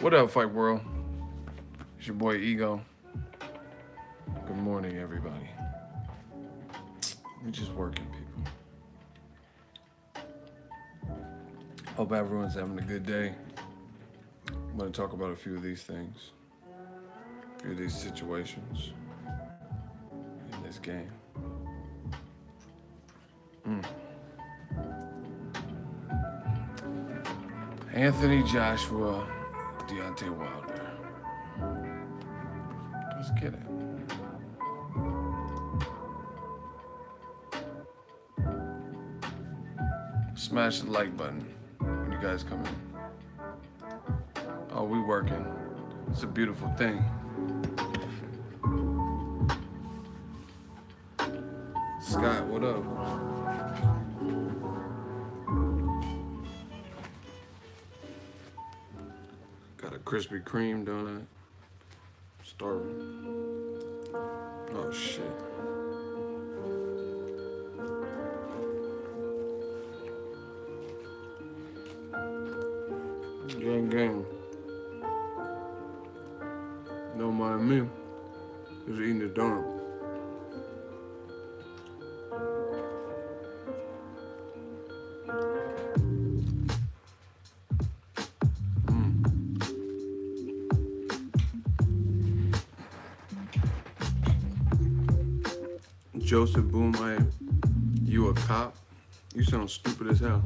What up, Fight World? It's your boy Ego. Good morning, everybody. We just working, people. Hope everyone's having a good day. I'm going to talk about a few of these things, a few of these situations in this game. Anthony Joshua, Deontay Wilder. Let's get it. Smash the like button when you guys come in. Oh, we working. It's a beautiful thing. Scott, what up? Got a Krispy Kreme donut. Starving. Oh shit. Gang. Don't mind me. Just eating the donut. Joseph Boom, you a cop? You sound stupid as hell.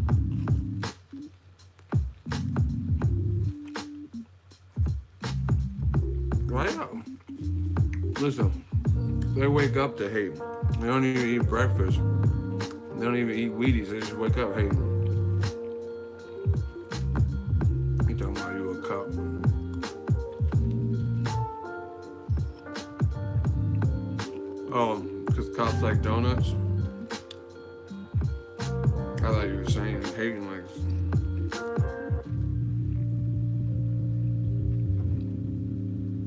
Right out. Listen, they wake up to hate. They don't even eat breakfast. They don't even eat Wheaties. They just wake up hating. You talking about you a cop? Oh, because cops like donuts? I thought you were saying hating like...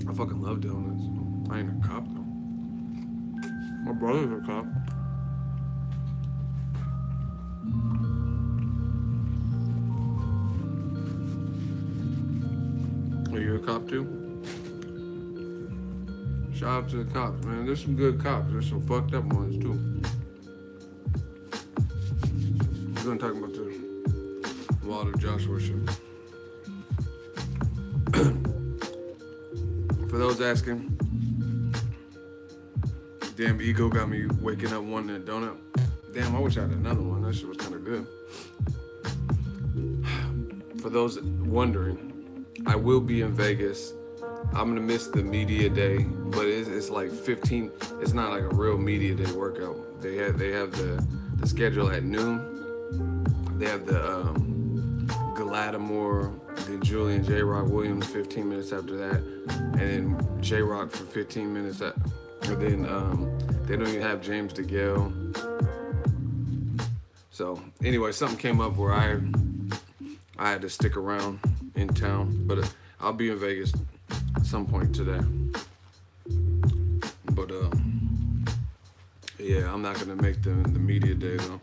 I fucking love donuts. I ain't a cop though. My brother's a cop. Are you a cop too? Shout out to the cops, man. There's some good cops. There's some fucked up ones too. We're gonna talk about the Wilder Joshua shit. For those asking, damn ego got me waking up wanting a donut. Damn, I wish I had another one. That shit was kind of good. For those wondering, I will be in Vegas. I'm gonna miss the media day, but it's like 15. It's not like a real media day workout. They have the schedule at noon. They have the Gladamore, then Julian J. Rock Williams 15 minutes after that, and then J. Rock for 15 minutes. And then they don't even have James DeGale. So anyway, something came up where I had to stick around in town, but I'll be in Vegas at some point today. But yeah, I'm not gonna make the media day though.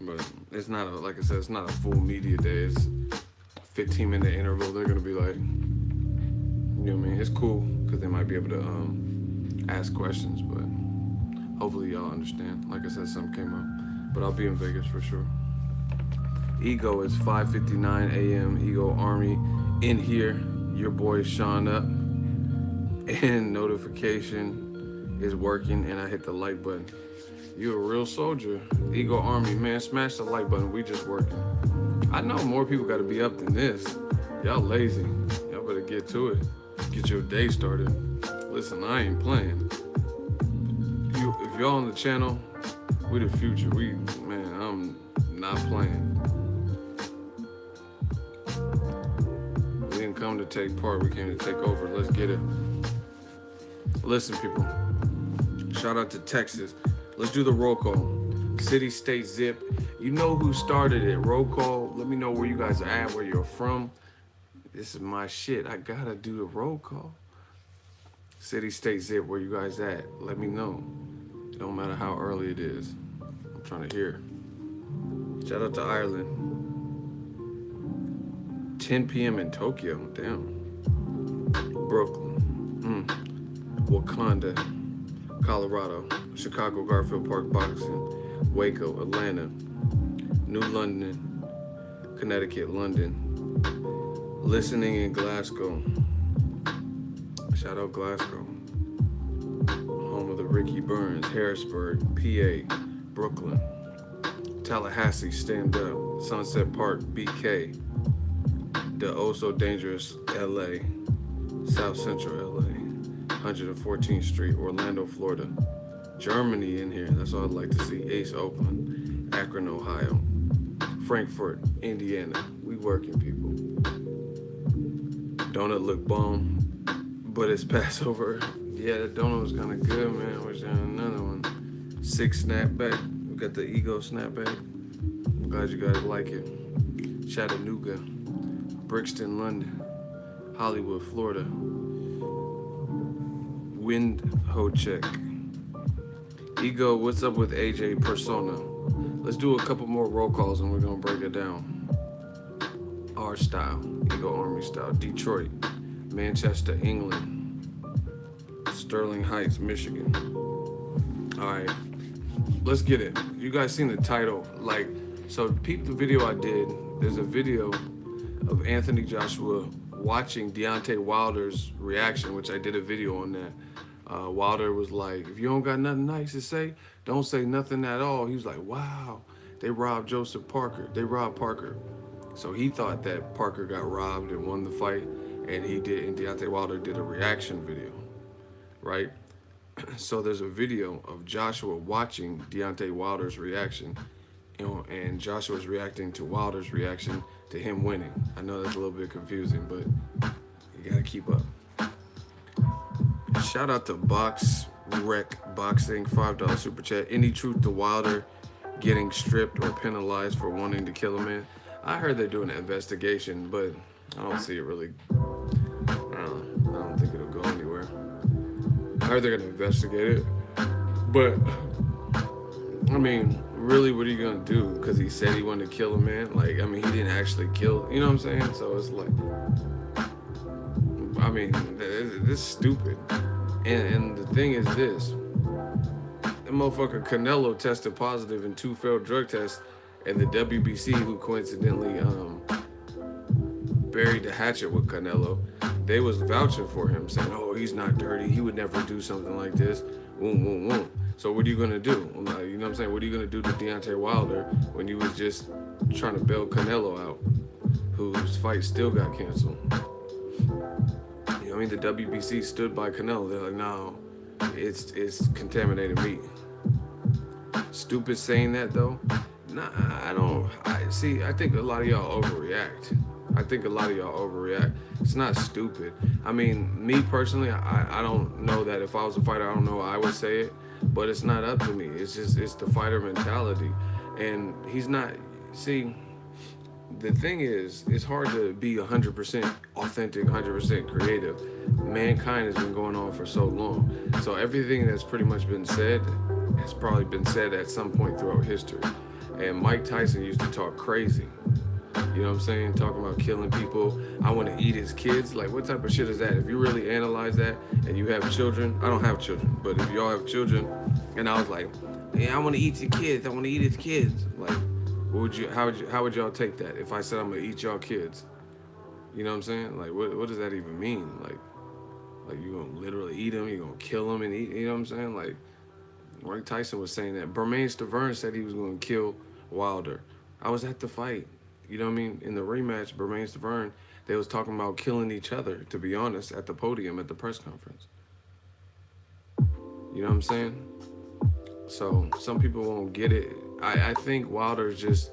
But it's not like I said, it's not a full media day. It's 15-minute interval. They're gonna be like, you know what I mean? It's cool because they might be able to ask questions, but hopefully y'all understand. Like I said, something came up, but I'll be in Vegas for sure. Ego is 5:59 a.m. Ego Army in here. Your boy Sean up, and notification is working, and I hit the like button. You a real soldier. Ego Army, man, smash the like button. We just working. I know more people got to be up than this. Y'all lazy. Y'all better get to it. Get your day started. Listen, I ain't playing. If y'all on the channel, we the future. Man, I'm not playing. We didn't come to take part. We came to take over. Let's get it. Listen, people. Shout out to Texas. Let's do the roll call. City, state, zip. You know who started it. Roll call. Let me know where you guys are at, where you're from. This is my shit. I gotta do the roll call. City, state, zip. Where you guys at? Let me know. It don't matter how early it is. I'm trying to hear. Shout out to Ireland. 10 p.m. in Tokyo. Damn. Brooklyn. Wakanda. Colorado. Chicago Garfield Park Boxing. Waco. Atlanta. New London. Connecticut. London. Listening in Glasgow. Shout out Glasgow. Home of the Ricky Burns. Harrisburg. PA. Brooklyn. Tallahassee. Stand Up. Sunset Park. BK. The Oh So Dangerous LA. South Central LA. 114th Street. Orlando, Florida. Germany in here. That's all I'd like to see. Ace, Oakland. Akron, Ohio. Frankfurt, Indiana. We working, people. Donut look bomb, but it's Passover. Yeah, that donut was kind of good, man. Where's another one? 6 snapback. We got the Ego snapback. I'm glad you guys like it. Chattanooga, Braxton, London, Hollywood, Florida. Windhoek. Ego, what's up with AJ Persona? Let's do a couple more roll calls and we're gonna break it down. R style, Ego Army style. Detroit, Manchester, England, Sterling Heights, Michigan. All right, let's get it. You guys seen the title? Like, so peep the video I did. There's a video of Anthony Joshua watching Deontay Wilder's reaction, which I did a video on that. Wilder was like, if you don't got nothing nice to say, don't say nothing at all. He was like, wow, they robbed Joseph Parker. They robbed Parker. So he thought that Parker got robbed and won the fight, and he did, and Deontay Wilder did a reaction video, right? So there's a video of Joshua watching Deontay Wilder's reaction, and Joshua's reacting to Wilder's reaction to him winning. I know that's a little bit confusing, but you gotta keep up. Shout out to Box Rec Boxing, $5 super chat. Any truth to Wilder getting stripped or penalized for wanting to kill a man? I heard they're doing an investigation, but I don't see it really. I don't think it'll go anywhere. I heard they're gonna investigate it, but I mean, really, what are you gonna do? Because he said he wanted to kill a man. Like, I mean, he didn't actually kill. You know what I'm saying? So it's like, I mean, this is stupid. And the thing is this: the motherfucker Canelo tested positive in 2 failed drug tests, and the WBC, who coincidentally buried the hatchet with Canelo, they was vouching for him, saying, "Oh, he's not dirty. He would never do something like this." Boom, boom, boom. So what are you gonna do? You know what I'm saying? What are you gonna do to Deontay Wilder when you was just trying to bail Canelo out, whose fight still got canceled? You know what I mean? The WBC stood by Canelo. They're like, no, it's contaminated meat. Stupid saying that though. Nah, I think a lot of y'all overreact. It's not stupid. I mean, me personally, I don't know that if I was a fighter, I don't know I would say it, but it's not up to me. It's the fighter mentality. And he's not, see, the thing is, it's hard to be 100% authentic, 100% creative. Mankind has been going on for so long. So everything that's pretty much been said has probably been said at some point throughout history. And Mike Tyson used to talk crazy. You know what I'm saying? Talking about killing people. I want to eat his kids. Like, what type of shit is that? If you really analyze that and you have children, I don't have children, but if y'all have children, and I was like, yeah, I want to eat your kids. I want to eat his kids. Like, how would y'all take that if I said I'm gonna eat y'all kids? You know what I'm saying? Like, what does that even mean? Like you gonna literally eat them? You gonna kill them and eat? You know what I'm saying? Like, Mike Tyson was saying that. Bermane said he was gonna kill Wilder. I was at the fight. You know what I mean? In the rematch, Bermane, they was talking about killing each other, to be honest, at the podium at the press conference. You know what I'm saying? So some people won't get it. I think Wilder's just,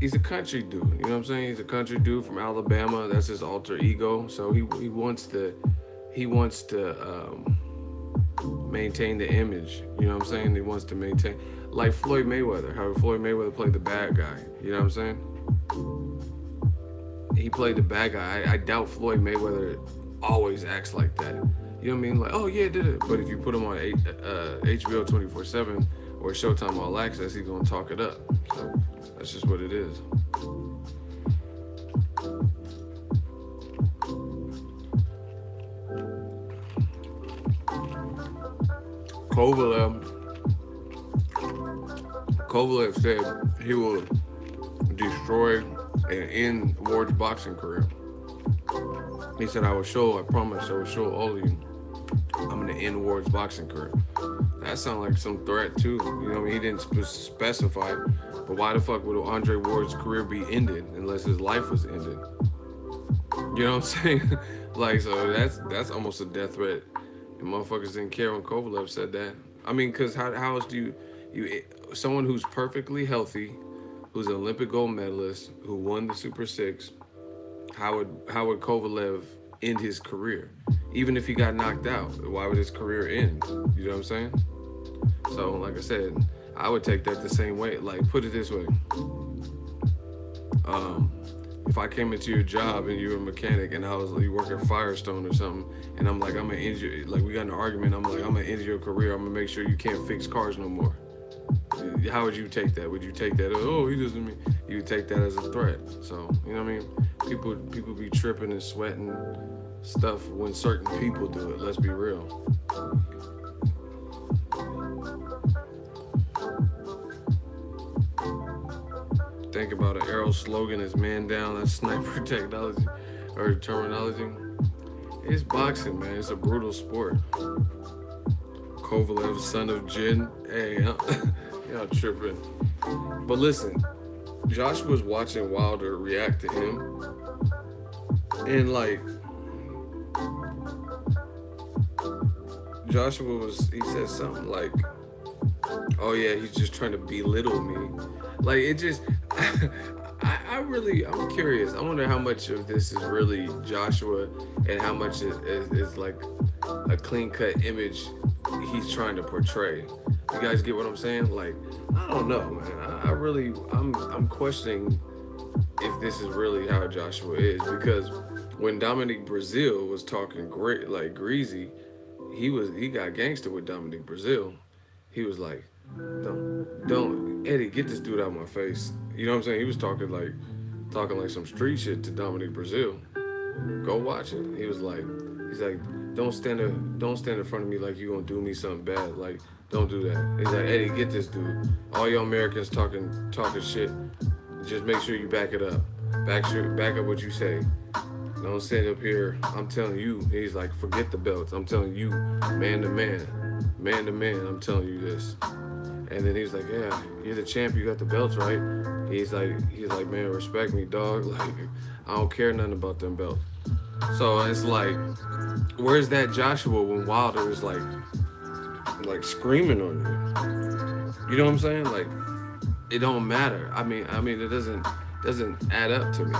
he's a country dude. You know what I'm saying? He's a country dude from Alabama. That's his alter ego. So he wants to maintain the image. You know what I'm saying? He wants to maintain, like Floyd Mayweather, how Floyd Mayweather played the bad guy. You know what I'm saying? He played the bad guy. I doubt Floyd Mayweather always acts like that. You know what I mean? Like, oh yeah, did it. But if you put him on HBO 24/7 or Showtime All Access, he's gonna talk it up. So that's just what it is. Kovalev, Kovalev said he will destroy and end Ward's boxing career. He said, I promise, I will show all of you I'm going to end Ward's boxing career. That sounds like some threat, too. You know what I mean? He didn't specify, but why the fuck would Andre Ward's career be ended unless his life was ended? You know what I'm saying? Like, so that's almost a death threat. And motherfuckers didn't care when Kovalev said that. I mean, because how else do you, someone who's perfectly healthy, who's an Olympic gold medalist, who won the Super Six, how would Kovalev end his career? Even if he got knocked out, why would his career end? You know what I'm saying? So, like I said, I would take that the same way. Like, put it this way. If I came into your job and you were a mechanic and I was like, you work at Firestone or something, and I'm like, I'm gonna end you, like, we got in an argument, I'm like, I'm gonna end your career, I'm gonna make sure you can't fix cars no more. How would you take that? Would you take that, oh, he doesn't mean, you would take that as a threat. So, you know what I mean? People be tripping and sweating stuff when certain people do it, let's be real. Think about an arrow slogan as man down, that's sniper technology or terminology. It's boxing, man. It's a brutal sport. Kovalev, son of Jin. Hey, y'all tripping. But listen, Joshua's watching Wilder react to him. And like, he said something like, oh yeah, he's just trying to belittle me. Like, it just, I'm curious. I wonder how much of this is really Joshua and how much is like a clean cut image he's trying to portray. You guys get what I'm saying? Like, I don't know, man. I'm questioning if this is really how Joshua is, because when Dominic Brazil was talking great, like greasy, he got gangster with Dominic Brazil. He was like, don't, Eddie, get this dude out of my face. You know what I'm saying? He was talking like some street shit to Dominic Brazil. Go watch it. He's like, don't stand in front of me like you gonna do me something bad. Like, don't do that. He's like, Eddie, get this dude. All y'all Americans talking shit. Just make sure you back it up. Back up what you say. Don't stand up here. I'm telling you. He's like, forget the belts. I'm telling you, man to man. I'm telling you this. And then he's like, yeah, you're the champ. You got the belts, right? He's like, man, respect me, dog. Like, I don't care nothing about them belts. So it's like, where's that Joshua when Wilder is like screaming on you? You know what I'm saying? Like, it don't matter. I mean, it doesn't add up to me.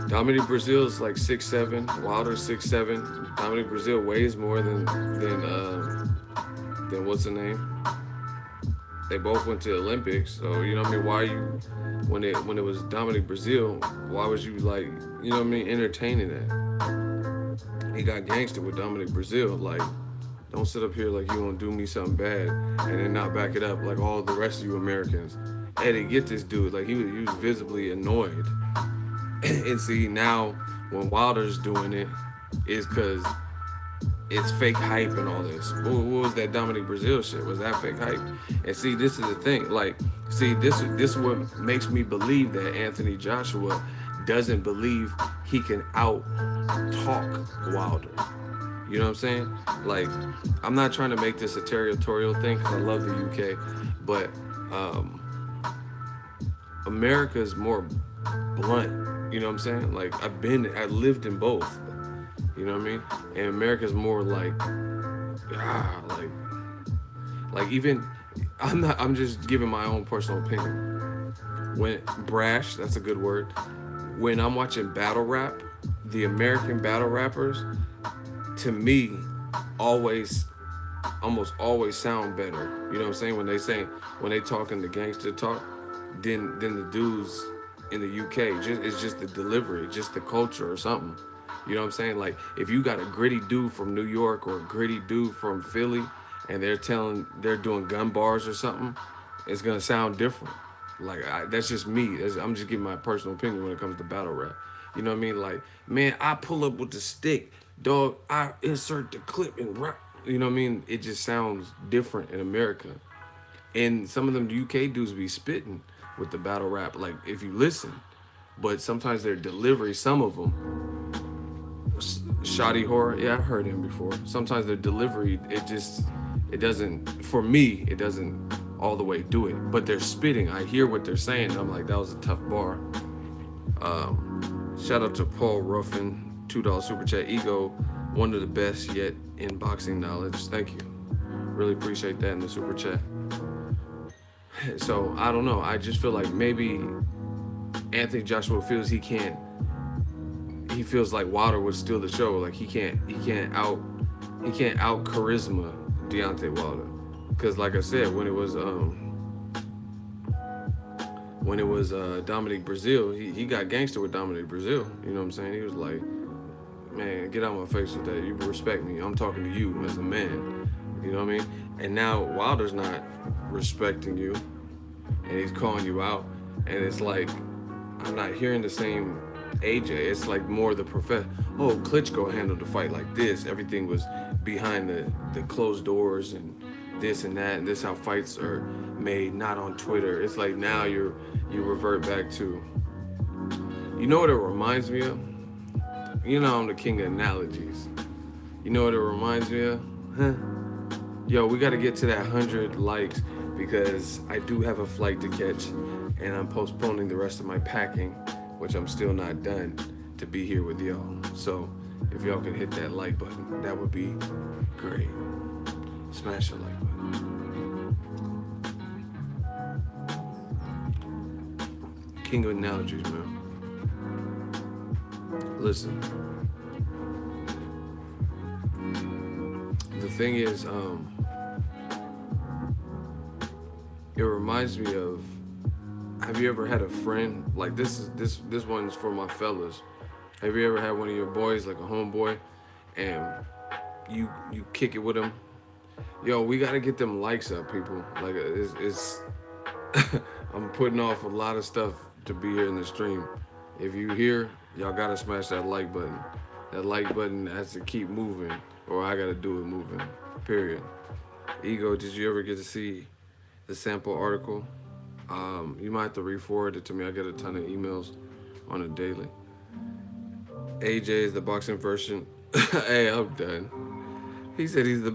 Dominic Brazil's like 6'7", Wilder's 6'7". Dominic Brazil weighs more than what's the name? They both went to the Olympics, so you know what I mean. Why you when it was Dominic Brazil? Why was you like, you know what I mean, entertaining that? He got gangster with Dominic Brazil. Like, don't sit up here like you gonna do me something bad and then not back it up like all the rest of you Americans. Eddie, get this dude. Like, he was visibly annoyed. And see, now when Wilder's doing it, is because it's fake hype and all this. What was that Dominic Brazil shit? Was that fake hype? And see, this is the thing. Like, see, this is what makes me believe that Anthony Joshua doesn't believe he can out talk Wilder. You know what I'm saying? Like, I'm not trying to make this a territorial thing because I love the UK, but America's more blunt. You know what I'm saying? Like, I lived in both. You know what I mean? And America's more like even, I'm just giving my own personal opinion. When brash, that's a good word. When I'm watching battle rap, the American battle rappers, to me, almost always sound better. You know what I'm saying? When they talking the gangster talk, than the dudes in the UK. It's just the delivery, just the culture or something. You know what I'm saying? Like, if you got a gritty dude from New York or a gritty dude from Philly and they're doing gun bars or something, it's gonna sound different. Like, that's just me. I'm just giving my personal opinion when it comes to battle rap. You know what I mean? Like, man, I pull up with the stick, dog. I insert the clip and rap. You know what I mean? It just sounds different in America. And some of them UK dudes be spitting with the battle rap, like if you listen. But sometimes their delivery, some of them, Shoddy Horror, yeah, I've heard him before. Sometimes their delivery, it doesn't, for me, it doesn't all the way do it. But they're spitting. I hear what they're saying. And I'm like, that was a tough bar. Shout out to Paul Ruffin, $2 super chat. Ego, one of the best yet in boxing knowledge. Thank you. Really appreciate that in the super chat. So I don't know. I just feel like maybe Anthony Joshua feels he can't. He feels like Wilder would steal the show. Like he can't out charisma Deontay Wilder. Because like I said, when it was Dominic Brazil, he got gangster with Dominic Brazil. You know what I'm saying? He was like, man, get out of my face with that. You respect me. I'm talking to you as a man. You know what I mean? And now Wilder's not respecting you, and he's calling you out, and it's like I'm not hearing the same AJ. It's like more the professor. Oh, Klitschko handled the fight like this. Everything was behind the closed doors and this and that. And this how fights are made, not on Twitter. It's like now you revert back to. You know what it reminds me of? You know I'm the king of analogies. You know what it reminds me of? Huh? Yo, we got to get to that 100 likes because I do have a flight to catch and I'm postponing the rest of my packing, which I'm still not done, to be here with y'all. So if y'all can hit that like button, that would be great. Smash the like button. King of analogies, man. Listen. The thing is, it reminds me of. Have you ever had a friend like this one's for my fellas? Have you ever had one of your boys, like a homeboy, and you kick it with him? Yo, we gotta get them likes up, people. Like it's I'm putting off a lot of stuff to be here in the stream. If you here, y'all gotta smash that like button. That like button has to keep moving, or I gotta do it moving. Period. Ego, did you ever get to see the sample article? You might have to re-forward it to me. I get a ton of emails on a daily. AJ is the boxing version. Hey, I'm done. He said he's the.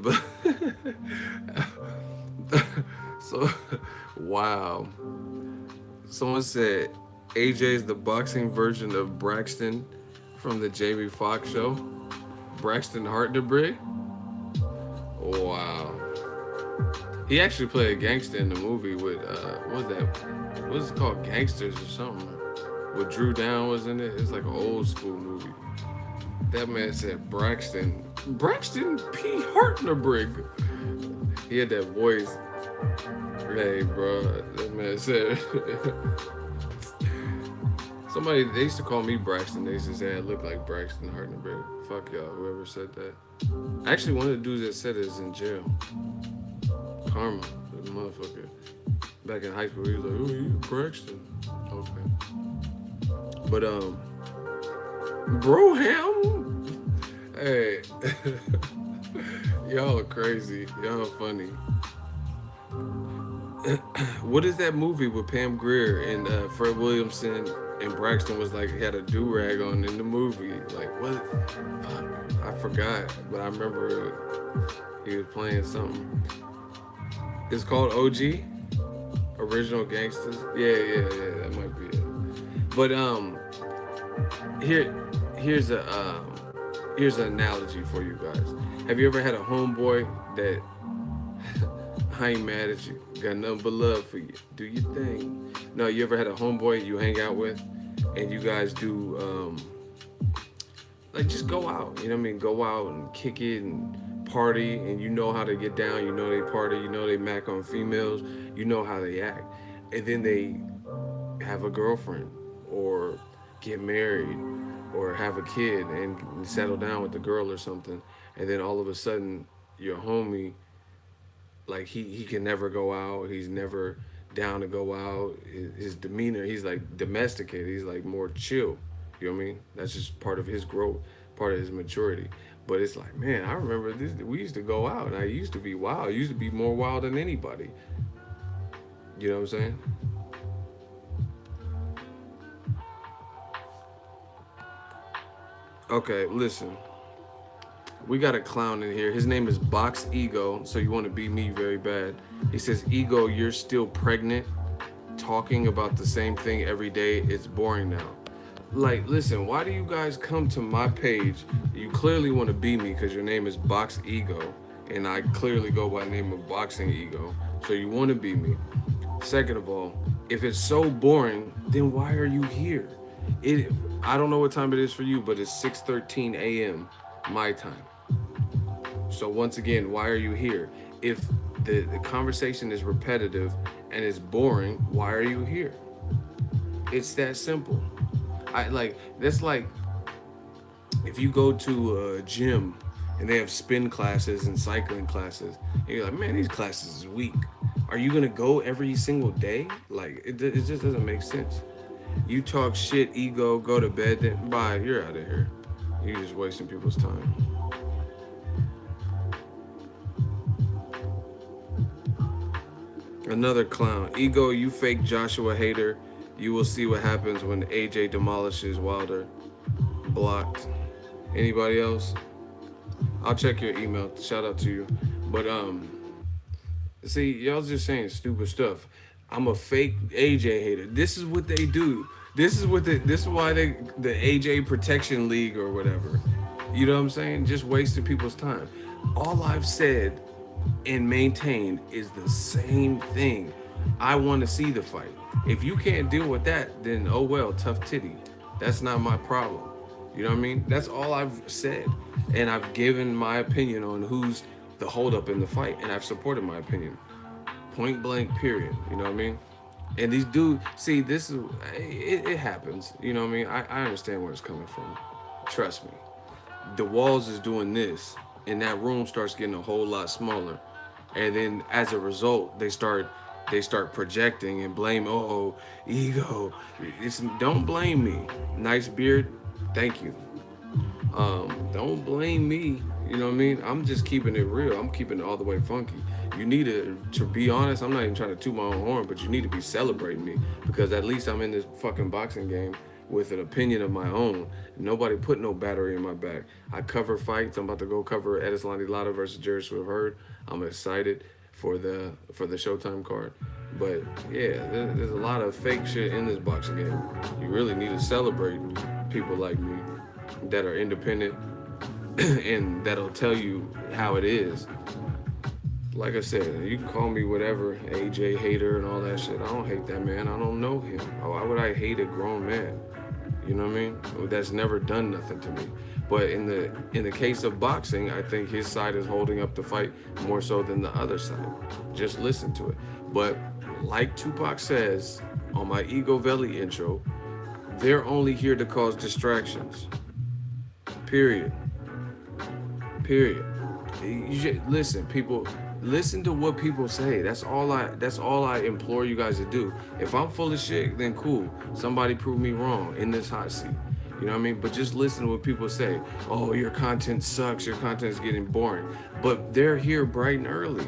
So, wow. Someone said AJ is the boxing version of Braxton from the Jamie Foxx show. Braxton Hartnebrig. Wow. He actually played a gangster in the movie with what was that? What was it called? Gangsters or something. With Drew Down was in it. It's like an old school movie. That man said Braxton P. Hartnebrig. He had that voice. Hey, bro. That man said. Somebody, they used to call me Braxton. They used to say I look like Braxton Hartnebrig. Fuck y'all, whoever said that. Actually, one of the dudes that said it is in jail. Karma, the motherfucker. Back in high school, he was like, "Oh, you Braxton." Okay. But Broham. Hey, y'all are crazy. Y'all are funny. What is that movie with Pam Grier and Fred Williamson and Braxton was like he had a do-rag on in the movie? Like what? Fuck, I forgot, but I remember he was playing something. It's called OG, Original Gangsters. Yeah, that might be it. But here's an analogy for you guys. Have you ever had a homeboy that I ain't mad at you, got nothing but love for you, do your thing? No, you ever had a homeboy you hang out with, and you guys do like just go out, you know what I mean? Go out and kick it and party, and you know how to get down, you know they party, you know they mac on females, you know how they act, and then they have a girlfriend or get married or have a kid and settle down with the girl or something, and then all of a sudden your homie, like he can never go out, he's never down to go out, his demeanor, he's like domesticated, he's like more chill, you know what I mean? That's just part of his growth. part of his maturity. But it's like, man, I remember this. We used to go out, and I used to be wild. I used to be more wild than anybody. You know what I'm saying? Okay, listen. We got a clown in here. His name is Box Ego. So you want to beat me very bad. He says, Ego, you're still pregnant. Talking about the same thing every day. It's boring now. Like, listen, why do you guys come to my page? You clearly want to beat me because your name is Box Ego, and I clearly go by the name of Boxing Ego. So you want to beat me. Second of all, if it's so boring, then why are you here? It. I don't know what time it is for you, but it's 6:13 a.m. my time. So once again, why are you here? If the conversation is repetitive and it's boring, why are you here? It's that simple. I like that's like if you go to a gym and they have spin classes and cycling classes, and you're like, man, these classes is weak. Are you gonna go every single day? Like it just doesn't make sense. You talk shit, ego, go to bed, then bye, you're out of here. You're just wasting people's time. Another clown. Ego, you fake Joshua Hater. You will see what happens when AJ demolishes Wilder. Blocked. Anybody else? I'll check your email. Shout out to you. But see, y'all just saying stupid stuff. I'm a fake AJ hater. This is what they do. This is why the AJ Protection League or whatever. You know what I'm saying? Just wasting people's time. All I've said and maintained is the same thing. I want to see the fight. If you can't deal with that, then oh well, tough titty. That's not my problem. You know what I mean? That's all I've said. And I've given my opinion on who's the holdup in the fight, and I've supported my opinion. Point blank, period. You know what I mean? And these dudes, see, this is, it happens. You know what I mean? I understand where it's coming from. Trust me. The walls is doing this, and that room starts getting a whole lot smaller. And then as a result, they start projecting and blame, oh, ego. Don't blame me. Nice beard, thank you. Don't blame me. You know what I mean? I'm just keeping it real. I'm keeping it all the way funky. You need to be honest. I'm not even trying to toot my own horn, but you need to be celebrating me because at least I'm in this fucking boxing game with an opinion of my own. Nobody put no battery in my back. I cover fights. I'm about to go cover Edislandi Lara versus Jerry Swift Hurd. I'm excited for the Showtime card. But yeah, there's a lot of fake shit in this boxing game. You really need to celebrate people like me that are independent and that'll tell you how it is. Like I said, you can call me whatever, AJ Hater and all that shit. I don't hate that man. I don't know him. Why would I hate a grown man? You know what I mean? That's never done nothing to me. But in the case of boxing, I think his side is holding up the fight more so than the other side. Just listen to it. But like Tupac says on my Ego Valley intro, they're only here to cause distractions. Period. Period. Listen, people. Listen to what people say. That's all I implore you guys to do. If I'm full of shit, then cool. Somebody prove me wrong in this hot seat. You know what I mean? But just listen to what people say. Oh, your content sucks. Your content's getting boring. But they're here bright and early.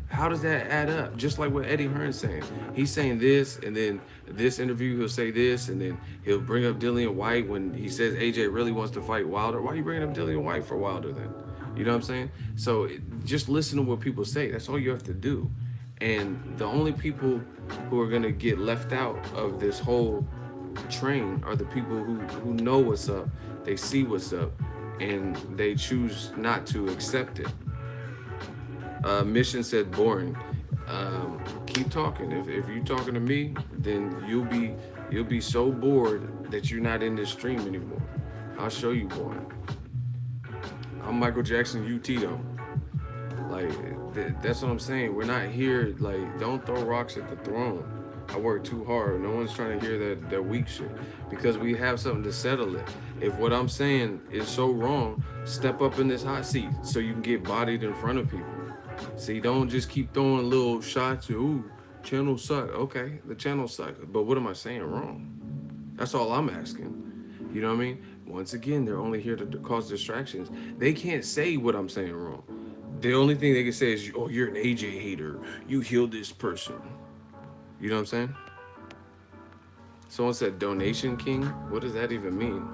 How does that add up? Just like what Eddie Hearn's saying. He's saying this, and then this interview he'll say this, and then he'll bring up Dillian White when he says AJ really wants to fight Wilder. Why are you bringing up Dillian White for Wilder then? You know what I'm saying? So just listen to what people say. That's all you have to do. And the only people who are gonna get left out of this whole train are the people who know what's up, they see what's up, and they choose not to accept it. Mission said boring. Keep talking. If you're talking to me, then you'll be so bored that you're not in this stream anymore. I'll show you boring. I'm Michael Jackson UT though. Like that's what I'm saying. We're not here like don't throw rocks at the throne. I work too hard. No one's trying to hear that weak shit because we have something to settle it. If what I'm saying is so wrong, step up in this hot seat so you can get bodied in front of people. See, don't just keep throwing little shots. Ooh, channel suck. Okay, the channel sucks. But what am I saying wrong? That's all I'm asking. You know what I mean? once again, they're only here to cause distractions. They can't say what I'm saying wrong. The only thing they can say is, "Oh, you're an AJ hater. You healed this person." You know what I'm saying? Someone said donation king. What does that even mean?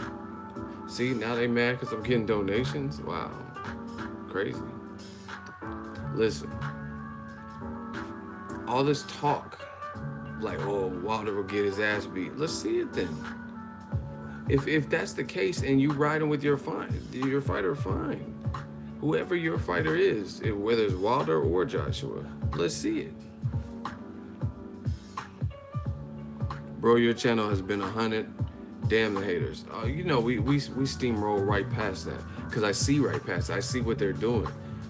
See, now they mad because I'm getting donations? Wow. Crazy. Listen, all this talk, like, oh, Wilder will get his ass beat. Let's see it then. If that's the case and you riding with your fighter, fine. Whoever your fighter is, whether it's Wilder or Joshua, let's see it. Bro, your channel has been 100. Damn the haters. You know, we steamroll right past that because I see right past it. I see what they're doing.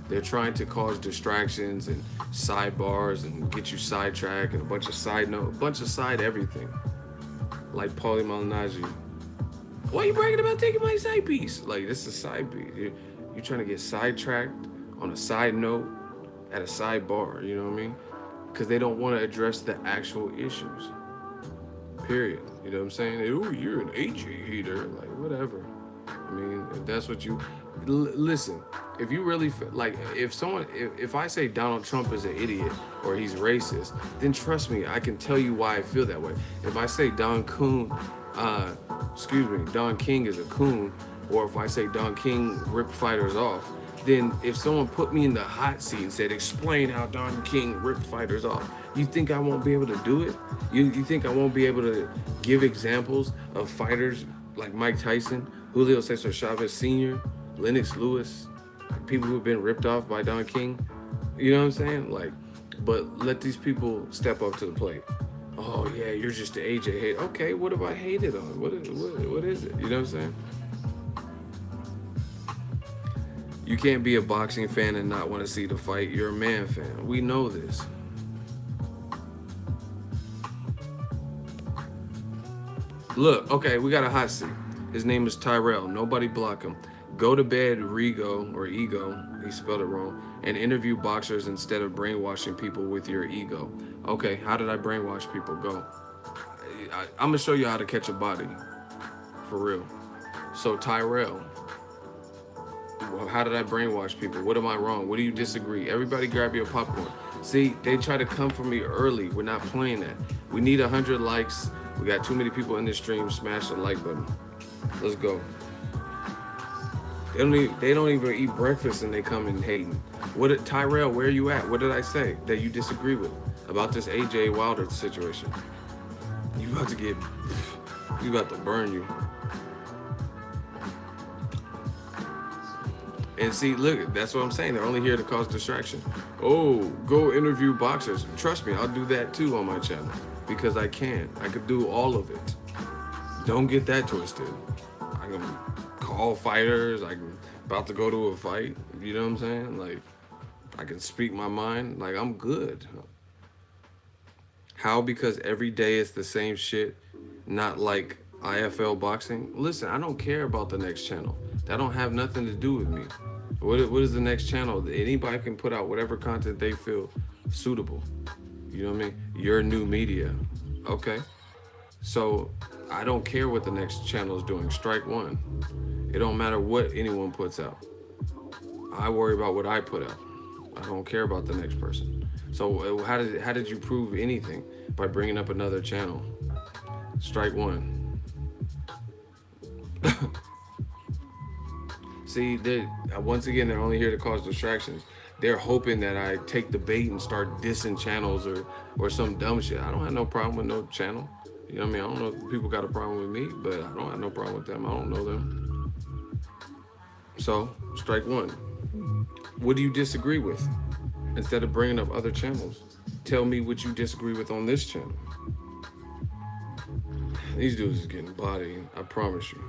They're trying to cause distractions and sidebars and get you sidetracked and a bunch of side note, a bunch of side everything. Like Paulie Malignaggi. Why are you bragging about taking my side piece? Like, this is a side piece. You're trying to get sidetracked on a side note at a sidebar, you know what I mean? Because they don't want to address the actual issues. Period. You know what I'm saying? Oh, you're an AJ hater. Like, whatever. I mean, if that's what you... listen, if you really... like, if I say Donald Trump is an idiot or he's racist, then trust me, I can tell you why I feel that way. If I say Don King is a coon, or if I say Don King ripped fighters off, then if someone put me in the hot seat and said, explain how Don King ripped fighters off, you think I won't be able to do it? You think I won't be able to give examples of fighters like Mike Tyson, Julio Cesar Chavez Sr., Lennox Lewis, people who've been ripped off by Don King? You know what I'm saying? Like, but let these people step up to the plate. Oh yeah, you're just an AJ hater. Okay, what have I hated on? What is it? You know what I'm saying? You can't be a boxing fan and not want to see the fight. You're a man fan. We know this. Look, okay, we got a hot seat. His name is Tyrell. Nobody block him. Go to bed, Rigo, or Ego, he spelled it wrong, and interview boxers instead of brainwashing people with your ego. Okay, how did I brainwash people? Go. I'm going to show you how to catch a body. For real. So, Tyrell. Well, how did I brainwash people? What am I wrong? What do you disagree? Everybody grab your popcorn. See, they try to come for me early. We're not playing that. We need 100 likes. We got too many people in this stream. Smash the like button. Let's go. They don't even eat breakfast and they come in hating. Tyrell, where are you at? What did I say that you disagree with about this AJ Wilder situation? You about to burn you. And see, look, that's what I'm saying. They're only here to cause distraction. Oh, go interview boxers. Trust me, I'll do that too on my channel because I can. I could do all of it. Don't get that twisted. I can call fighters. I'm about to go to a fight. You know what I'm saying? Like, I can speak my mind. Like, I'm good. How? Because every day it's the same shit, not like IFL boxing. Listen, I don't care about the next channel. That don't have nothing to do with me. What is the next channel? Anybody can put out whatever content they feel suitable. You know what I mean? Your new media. Okay. So I don't care what the next channel is doing. Strike1. It don't matter what anyone puts out. I worry about what I put out. I don't care about the next person. So how did you prove anything? By bringing up another channel. Strike1. See, once again, they're only here to cause distractions. They're hoping that I take the bait and start dissing channels or some dumb shit. I don't have no problem with no channel. You know what I mean? I don't know if people got a problem with me, but I don't have no problem with them. I don't know them. So, Strike1. What do you disagree with? Instead of bringing up other channels, tell me what you disagree with on this channel. These dudes is getting bodied, I promise you.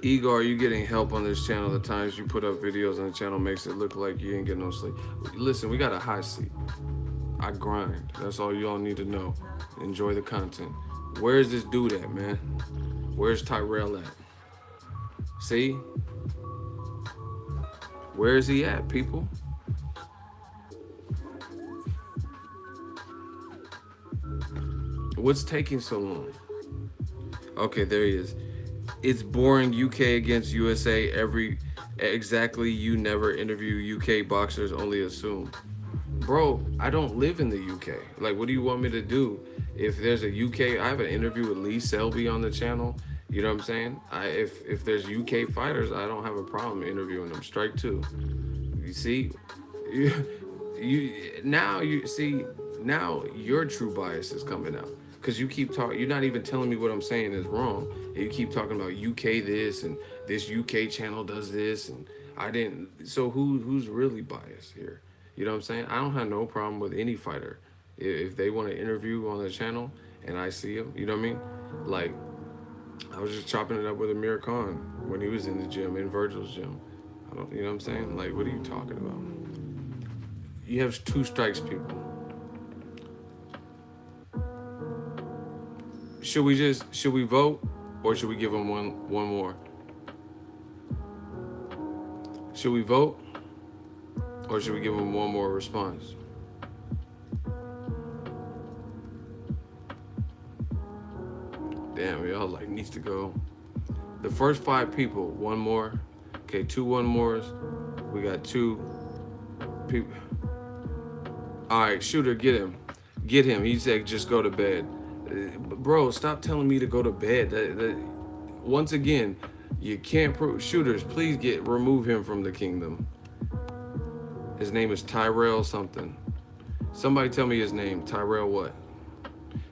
Ego, are you getting help on this channel? The times you put up videos on the channel makes it look like you ain't getting no sleep. Listen, we got a hot seat. I grind. That's all y'all need to know. Enjoy the content. Where's this dude at, man? Where's Tyrell at? See? Where is he at, people? What's taking so long? Okay, there he is. It's boring. UK against USA. Exactly. You never interview UK boxers. Only assume. Bro, I don't live in the UK. Like, what do you want me to do? If there's a UK, I have an interview with Lee Selby on the channel. You know what I'm saying? If there's UK fighters, I don't have a problem interviewing them. Strike two. You see, you see now your true bias is coming out because you keep talking. You're not even telling me what I'm saying is wrong. And you keep talking about UK this and this UK channel does this and I didn't. So who's really biased here? You know what I'm saying? I don't have no problem with any fighter if they want to interview on the channel and I see them. You know what I mean? Like I was just chopping it up with Amir Khan when he was in the gym, in Virgil's gym. I don't, you know what I'm saying? Like, what are you talking about? You have two strikes, people. Should we vote or should we give them one more? Should we vote or should we give them one more response? Damn, y'all like needs to go. The first 5 people, one more. Okay, 2 one mores. We got 2 people. All right, shooter, get him. Get him. He said just go to bed. Bro, stop telling me to go to bed. Once again, you can't prove. Shooters, please remove him from the kingdom. His name is Tyrell something. Somebody tell me his name. Tyrell what?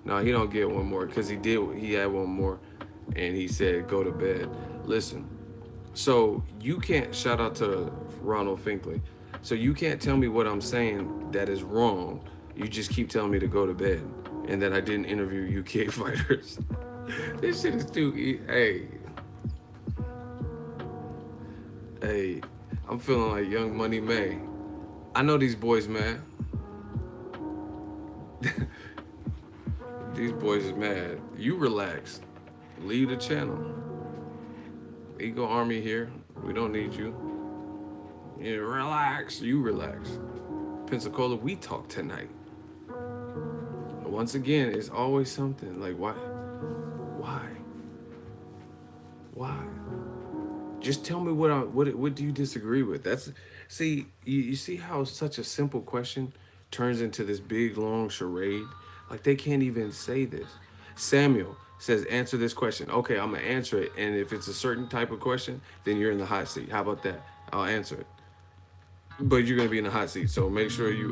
No, he don't get one more because he had one more and he said go to bed. Listen, so you can't, shout out to Ronald Finkley. So you can't tell me what I'm saying that is wrong. You just keep telling me to go to bed and that I didn't interview UK fighters. This shit is too Hey, I'm feeling like Young Money May. I know these boys, man. These boys is mad. You relax. Leave the channel. Ego Army here. We don't need you. Yeah, relax. You relax. Pensacola, we talk tonight. Once again, it's always something. Like, why? Why? Just tell me what do you disagree with? See, you see how such a simple question turns into this big, long charade? Like, they can't even say this. Samuel says, answer this question. Okay, I'm going to answer it. And if it's a certain type of question, then you're in the hot seat. How about that? I'll answer it. But you're going to be in the hot seat. So make sure you...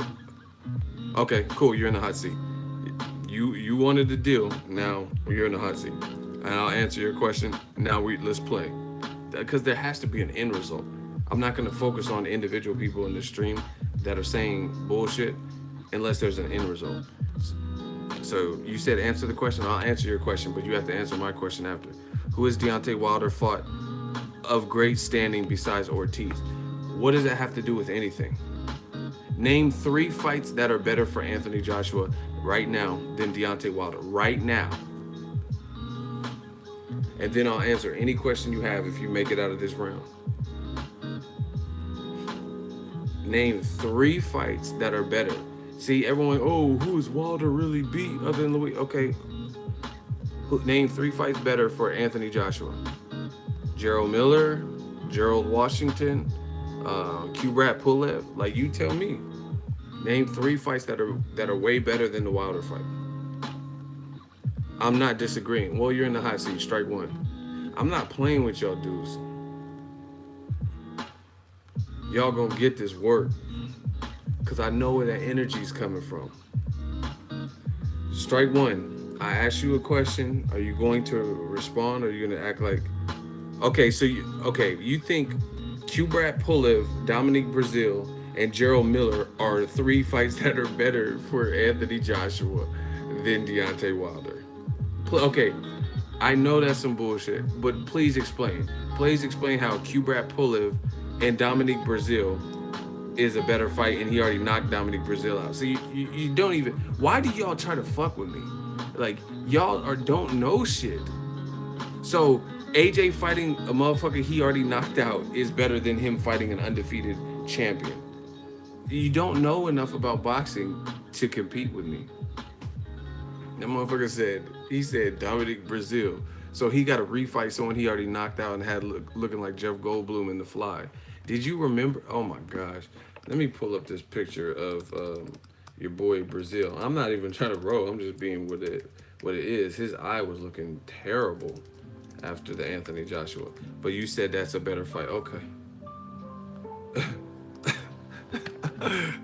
Okay, cool. You're in the hot seat. You wanted the deal. Now you're in the hot seat. And I'll answer your question. Now let's play. Because there has to be an end result. I'm not going to focus on individual people in the stream that are saying bullshit unless there's an end result. So you said answer the question. I'll answer your question, but you have to answer my question after. Who has Deontay Wilder fought of great standing besides Ortiz? What does that have to do with anything? Name 3 fights that are better for Anthony Joshua right now than Deontay Wilder. Right now. And then I'll answer any question you have if you make it out of this round. Name 3 fights that are better. See, everyone, oh, who is Wilder really beat other than Louis? Okay. Name 3 fights better for Anthony Joshua. Gerald Miller, Gerald Washington, Kubrat Pulev. Like, you tell me. Name 3 fights that are way better than the Wilder fight. I'm not disagreeing. Well, you're in the hot seat, strike 1. I'm not playing with y'all dudes. Y'all gonna get this work. Because I know where that energy's coming from. Strike 1. I ask you a question. Are you going to respond or are you going to act like... Okay, so you think Kubrat Pulev, Dominic Brazil, and Gerald Miller are 3 fights that are better for Anthony Joshua than Deontay Wilder? Okay, I know that's some bullshit, but please explain. Please explain how Kubrat Pulev and Dominic Brazil is a better fight, and he already knocked Dominic Brazil out. So you don't even... Why do y'all try to fuck with me? Like, y'all don't know shit. So AJ fighting a motherfucker he already knocked out is better than him fighting an undefeated champion. You don't know enough about boxing to compete with me. That motherfucker said, he said Dominic Brazil. So he got to refight someone he already knocked out and had looking like Jeff Goldblum in The Fly. Did you remember? Oh my gosh. Let me pull up this picture of your boy Brazil. I'm not even trying to roll. I'm just being what it is. His eye was looking terrible after the Anthony Joshua. But you said that's a better fight. Okay.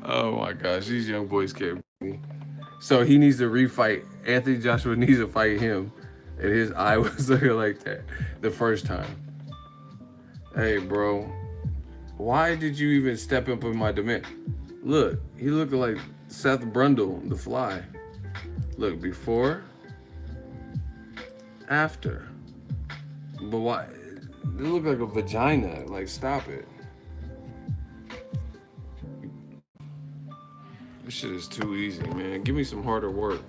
Oh my gosh, these young boys can't beat me. So he needs to refight. Anthony Joshua needs to fight him. And his eye was looking like that the first time. Hey, bro. Why did you even step up in my demand? Look, he looked like Seth Brundle, The Fly. Look, before, after. But why? It looked like a vagina. Like, stop it. This shit is too easy, man. Give me some harder work.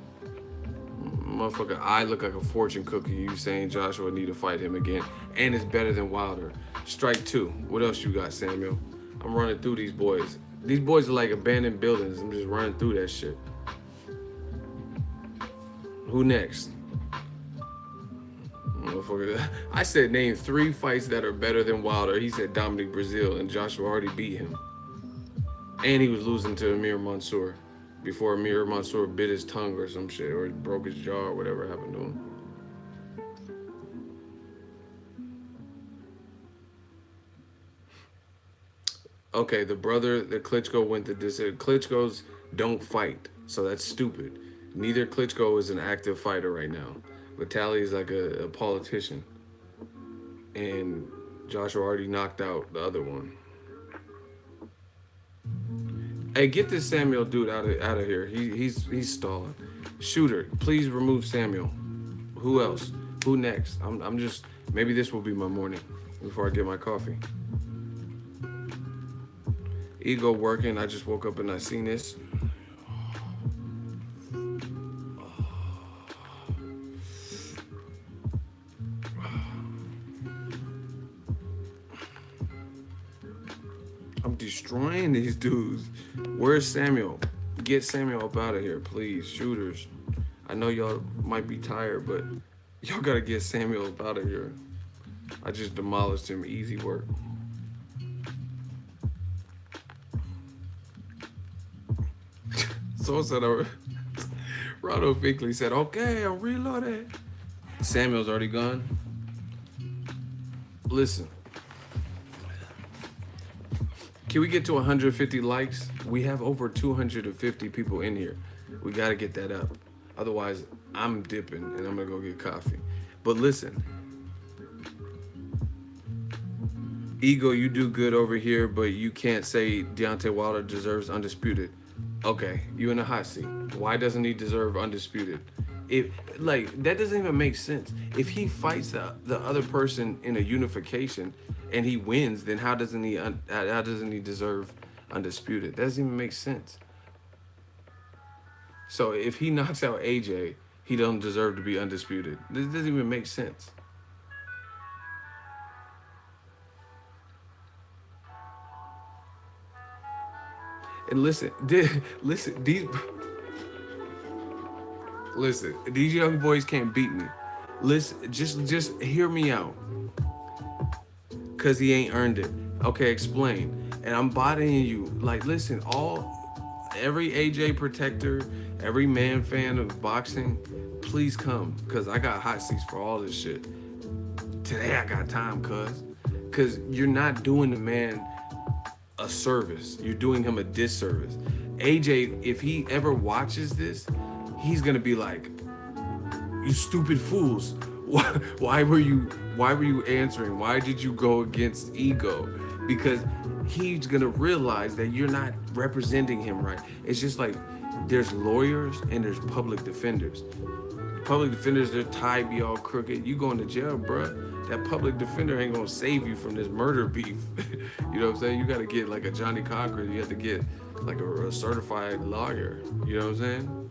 Motherfucker, I look like a fortune cookie. You saying Joshua need to fight him again. And it's better than Wilder. Strike 2. What else you got, Samuel? I'm running through these boys. These boys are like abandoned buildings. I'm just running through that shit. Who next? Motherfucker. I said name 3 fights that are better than Wilder. He said Dominic Brazil, and Joshua already beat him. And he was losing to Amir Mansour before Amir Mansour bit his tongue or some shit, or broke his jaw or whatever happened to him. Okay, the Klitschko went to this. Klitschko's don't fight, so that's stupid. Neither Klitschko is an active fighter right now. Vitali is like a politician. And Joshua already knocked out the other one. Hey, get this Samuel dude out of here. He's stalling. Shooter, please remove Samuel. Who else? Who next? I'm just, maybe this will be my morning before I get my coffee. Ego working. I just woke up and I seen this. I'm destroying these dudes. Where's Samuel? Get Samuel up out of here, please. Shooters. I know y'all might be tired, but y'all gotta get Samuel up out of here. I just demolished him. Easy work. So said, Ronald Finkley said, okay, I'm reloaded. Samuel's already gone. Listen. Can we get to 150 likes? We have over 250 people in here. We got to get that up. Otherwise, I'm dipping and I'm going to go get coffee. But listen. Ego, you do good over here, but you can't say Deontay Wilder deserves undisputed. Okay, you in a hot seat. Why doesn't he deserve undisputed? If like that doesn't even make sense. If he fights the other person in a unification and he wins, then how doesn't he deserve undisputed? That doesn't even make sense. So if he knocks out AJ, he doesn't deserve to be undisputed. This doesn't even make sense. And listen, these young boys can't beat me. Listen, just hear me out. Cause he ain't earned it. Okay, explain. And I'm bodying you. Like, listen, every AJ protector, every man fan of boxing, please come. Cause I got hot seats for all this shit. Today I got time, cause you're not doing the man a service. You're doing him a disservice. AJ, if he ever watches this, he's gonna be like, you stupid fools. Why were you answering? Why did you go against Ego? Because he's gonna realize that you're not representing him right. It's just like there's lawyers and there's public defenders. Public defenders, their tie be all crooked. You going to jail, bruh. That public defender ain't gonna save you from this murder beef. You know what I'm saying? You gotta get like a Johnny Cochran. You have to get like a certified lawyer. You know what I'm saying?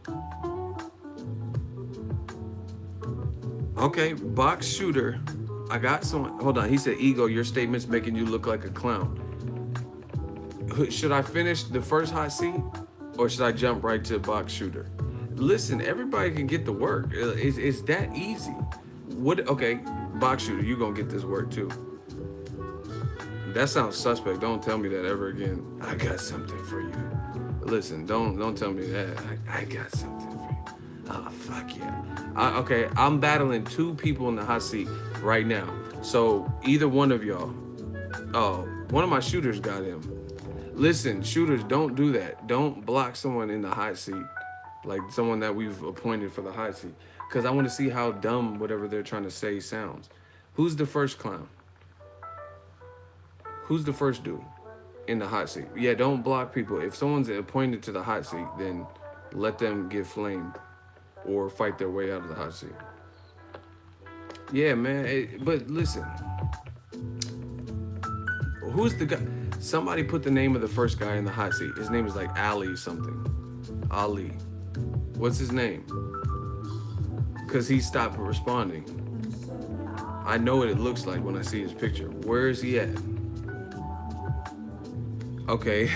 Okay, box shooter. I got someone. Hold on. He said, Ego, your statement's making you look like a clown. Should I finish the first hot seat or should I jump right to box shooter? Listen, everybody can get the work. It's that easy. What? Okay, box shooter, you gonna get this work too. That sounds suspect. Don't tell me that ever again. I got something for you. Listen, don't tell me that. I got something for you. Oh fuck yeah. Okay, I'm battling two people in the hot seat right now. So either one of y'all. Oh, one of my shooters got him. Listen, shooters, don't do that. Don't block someone in the hot seat, like someone that we've appointed for the hot seat, because I want to see how dumb whatever they're trying to say sounds. Who's the first clown? Who's the first dude in the hot seat? Yeah, don't block people. If someone's appointed to the hot seat, then let them get flamed or fight their way out of the hot seat. Yeah, man. But listen, who's the guy? Somebody put the name of the first guy in the hot seat. His name is like Ali something. Ali. What's his name? Because he stopped responding. I know what it looks like when I see his picture. Where is he at? Okay,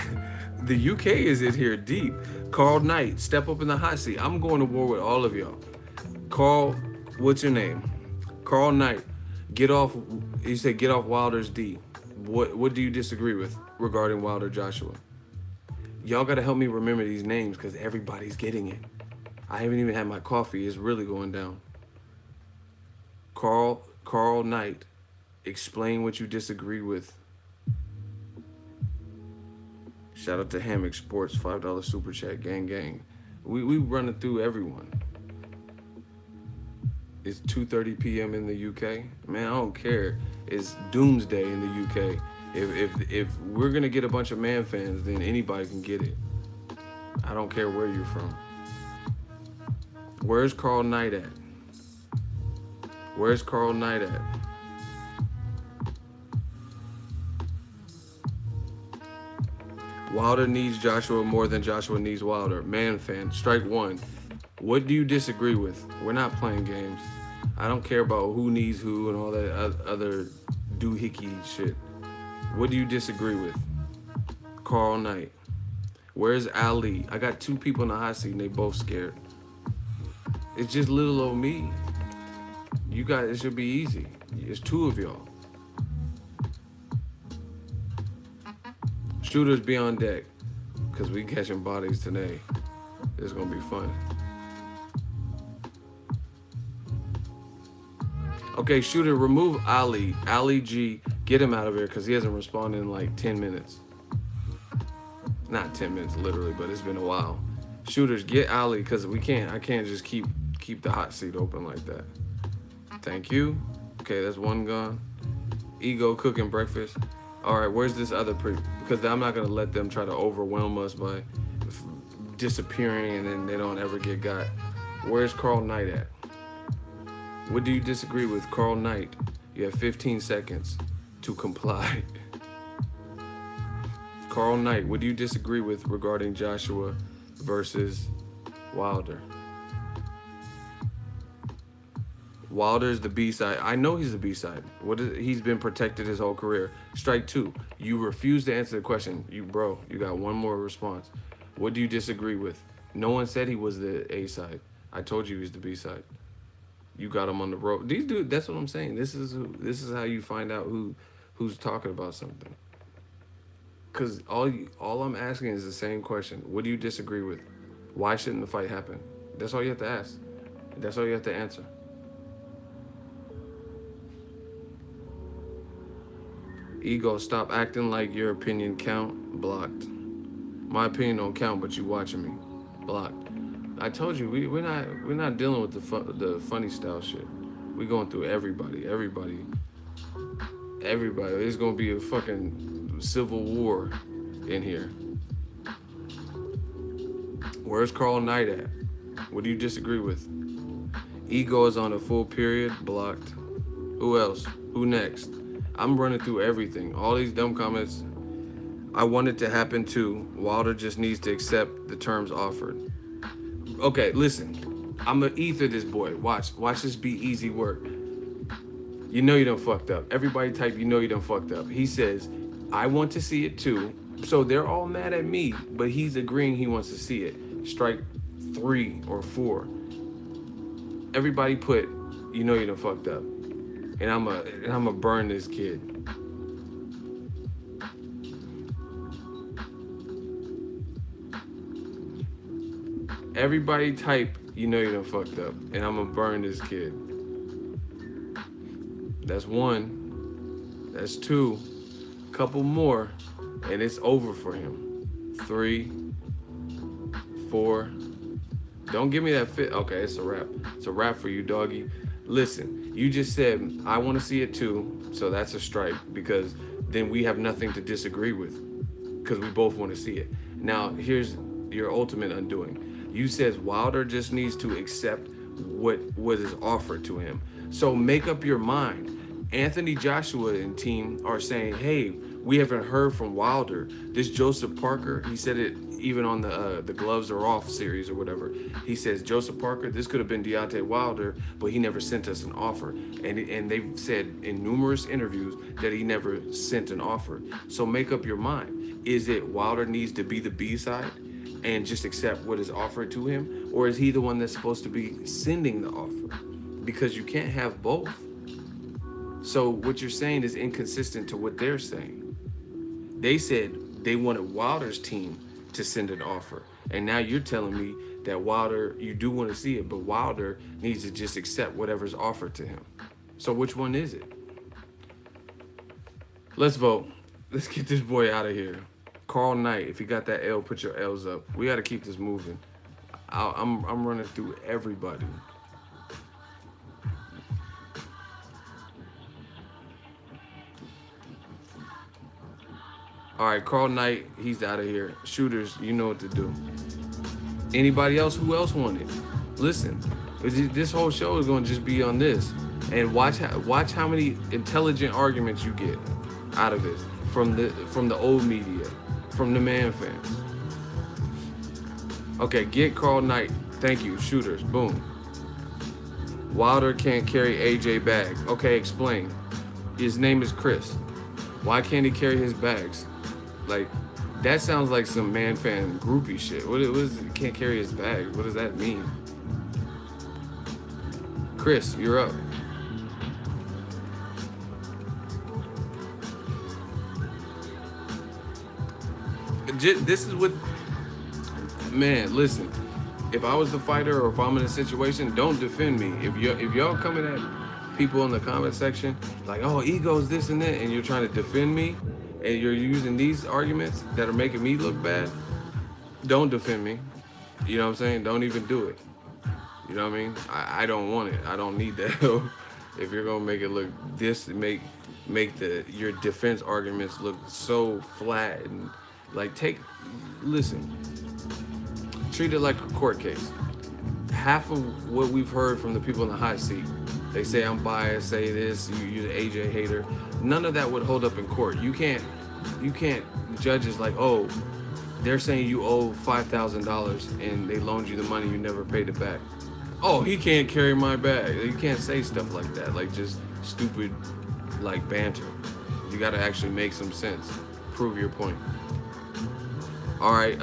the UK is in here deep. Carl Knight, step up in the hot seat. I'm going to war with all of y'all. Carl, what's your name? Carl Knight, get off. You said get off Wilder's D. What do you disagree with regarding Wilder Joshua? Y'all gotta help me remember these names because everybody's getting it. I haven't even had my coffee. It's really going down. Carl Knight, explain what you disagree with. Shout out to Hammock Sports, $5 super chat, gang. We running through everyone. It's 2:30 p.m. in the UK. Man, I don't care. It's doomsday in the UK. If we're gonna get a bunch of man fans, then anybody can get it. I don't care where you're from. Where's Carl Knight at? Where's Carl Knight at? Wilder needs Joshua more than Joshua needs Wilder. Man fan, Strike1. What do you disagree with? We're not playing games. I don't care about who needs who and all that other doohickey shit. What do you disagree with? Carl Knight. Where's Ali? I got two people in the hot seat and they both scared. It's just little old me. You guys, it should be easy. It's two of y'all. Shooters be on deck, because we catching bodies today. It's gonna be fun. Okay, shooter, remove Ali. Ali G, get him out of here, because he hasn't responded in like 10 minutes. Not 10 minutes, literally, but it's been a while. Shooters, get Ali, because I can't just keep the hot seat open like that. Thank you. Okay, that's one gone. Ego cooking breakfast. All right, where's this other because I'm not gonna let them try to overwhelm us by disappearing and then they don't ever get got. Where's Carl Knight at? What do you disagree with, Carl Knight? You have 15 seconds to comply. Carl Knight, what do you disagree with regarding Joshua versus Wilder? Wilder's the B-side. I know he's the B-side. He's been protected his whole career. Strike 2. You refuse to answer the question. You got one more response. What do you disagree with? No one said he was the A-side. I told you he's the B-side. You got him on the road. These dudes, that's what I'm saying. This is how you find out who's talking about something. Cause all I'm asking is the same question. What do you disagree with? Why shouldn't the fight happen? That's all you have to ask. That's all you have to answer. Ego, stop acting like your opinion count. Blocked. My opinion don't count, but you watching me. Blocked. I told you we're not dealing with the funny style shit. We going through everybody. It's gonna be a fucking civil war in here. Where's Carl Knight at? What do you disagree with? Ego is on a full period. Blocked. Who else? Who next? I'm running through everything. All these dumb comments. I want it to happen too. Wilder just needs to accept the terms offered. Okay, listen. I'm gonna ether this boy. Watch this be easy work. You know you done fucked up. Everybody type, you know you done fucked up. He says, I want to see it too. So they're all mad at me, but he's agreeing he wants to see it. Strike 3 or 4. Everybody put, you know you done fucked up. And I'ma burn this kid. Everybody type, you know you done fucked up. And I'ma burn this kid. That's 1. That's 2. Couple more. And it's over for him. 3, 4. Don't give me that fit. Okay, it's a wrap. It's a wrap for you, doggy. Listen, you just said, I want to see it too. So that's a strike, because then we have nothing to disagree with, because we both want to see it. Now, here's your ultimate undoing. You says Wilder just needs to accept what is offered to him. So make up your mind. Anthony Joshua and team are saying, hey, we haven't heard from Wilder. This Joseph Parker, he said it even on the Gloves Are Off series or whatever. He says, Joseph Parker, this could have been Deontay Wilder, but he never sent us an offer. And they've said in numerous interviews that he never sent an offer. So make up your mind. Is it Wilder needs to be the B-side and just accept what is offered to him? Or is he the one that's supposed to be sending the offer? Because you can't have both. So what you're saying is inconsistent to what they're saying. They said they wanted Wilder's team to send an offer. And now you're telling me that Wilder, you do want to see it, but Wilder needs to just accept whatever's offered to him. So which one is it? Let's vote. Let's get this boy out of here. Carl Knight, if you got that L, put your L's up. We got to keep this moving. I'm running through everybody. All right, Carl Knight, he's out of here. Shooters, you know what to do. Anybody else? Who else wanted? Listen, this whole show is going to just be on this. And watch how many intelligent arguments you get out of it from the old media, from the man fans. Okay, get Carl Knight. Thank you. Shooters, boom. Wilder can't carry AJ bag. Okay, explain. His name is Chris. Why can't he carry his bags? Like, that sounds like some man fan groupie shit. What is it? Can't carry his bag. What does that mean? Chris, you're up. This is what, man, listen. If I was the fighter or if I'm in a situation, don't defend me. If y'all coming at people in the comment section like, oh, ego's this and that, and you're trying to defend me, and you're using these arguments that are making me look bad, don't defend me. You know what I'm saying? Don't even do it. You know what I mean? I don't want it. I don't need that help. If you're gonna make it look make your defense arguments look so flat and like listen, treat it like a court case. Half of what we've heard from the people in the hot seat, they say I'm biased, say this, you're the AJ hater. None of that would hold up in court. You can't judges like, oh, they're saying you owe $5,000 and they loaned you the money, you never paid it back. Oh, he can't carry my bag. You can't say stuff like that, like just stupid, like banter. You gotta actually make some sense. Prove your point. All right,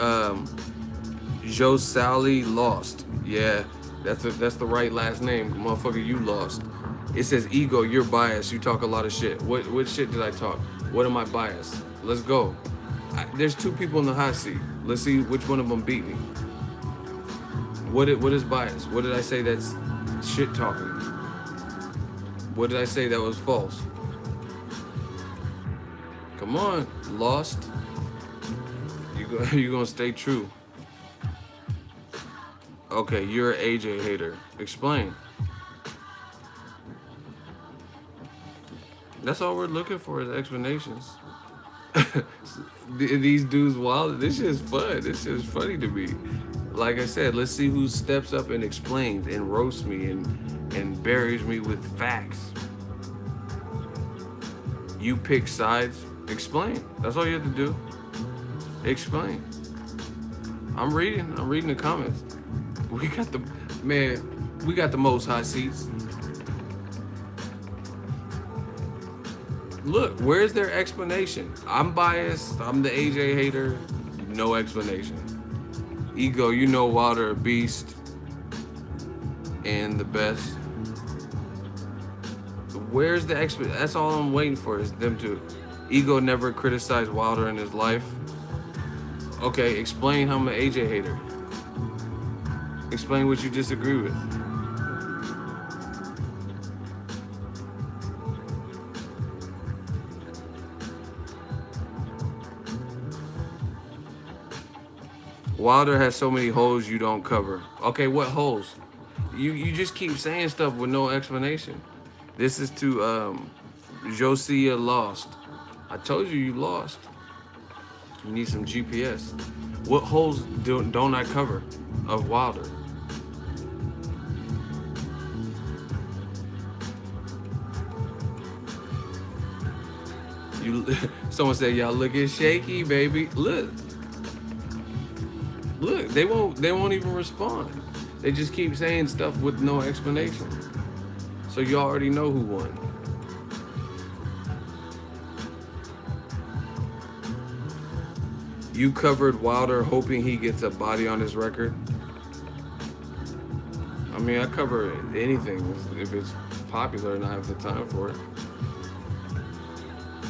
Joe Sally lost. Yeah, that's the right last name, motherfucker. You lost. It says ego. You're biased. You talk a lot of shit. What shit did I talk? What am I biased? Let's go. There's 2 people in the hot seat. Let's see which one of them beat me. What is bias? What did I say that's shit talking? What did I say that was false? Come on, lost. You gonna stay true. Okay, you're an AJ hater. Explain. That's all we're looking for is explanations. These dudes wild. This shit's fun. This shit's funny to me. Like I said, let's see who steps up and explains and roasts me and buries me with facts. You pick sides. Explain. That's all you have to do. Explain. I'm reading the comments. We got the most hot seats. Look, where's their explanation? I'm biased. I'm the AJ hater. No explanation. Ego, you know Wilder a beast and the best. Where's the expert? That's all I'm waiting for is them to. Ego never criticized Wilder in his life. Okay, explain how I'm an AJ hater. Explain what you disagree with. Wilder has so many holes you don't cover. Okay, what holes? You just keep saying stuff with no explanation. This is to Josiah lost. I told you lost. You need some GPS. What holes don't I cover of Wilder? You someone said y'all looking shaky, baby. Look. Look, they won't even respond. They just keep saying stuff with no explanation. So you already know who won. You covered Wilder hoping he gets a body on his record. I mean, I cover anything if it's popular and I have the time for it.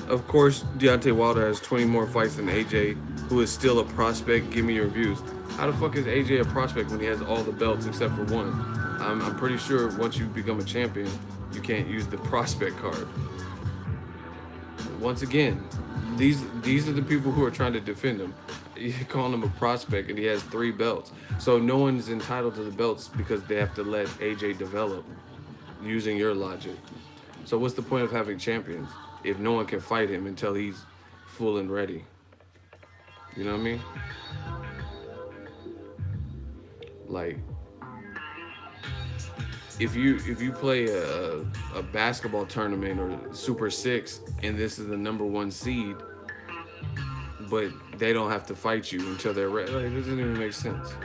Of course, Deontay Wilder has 20 more fights than AJ, who is still a prospect. Give me your views. How the fuck is AJ a prospect when he has all the belts except for one? I'm pretty sure once you become a champion, you can't use the prospect card. Once again, these are the people who are trying to defend him. You're calling him a prospect and he has 3 belts. So no one's entitled to the belts because they have to let AJ develop using your logic. So what's the point of having champions if no one can fight him until he's full and ready? You know what I mean? Like, if you play a basketball tournament or Super 6 and this is the #1 seed, but they don't have to fight you until they're ready, like, it doesn't even make sense.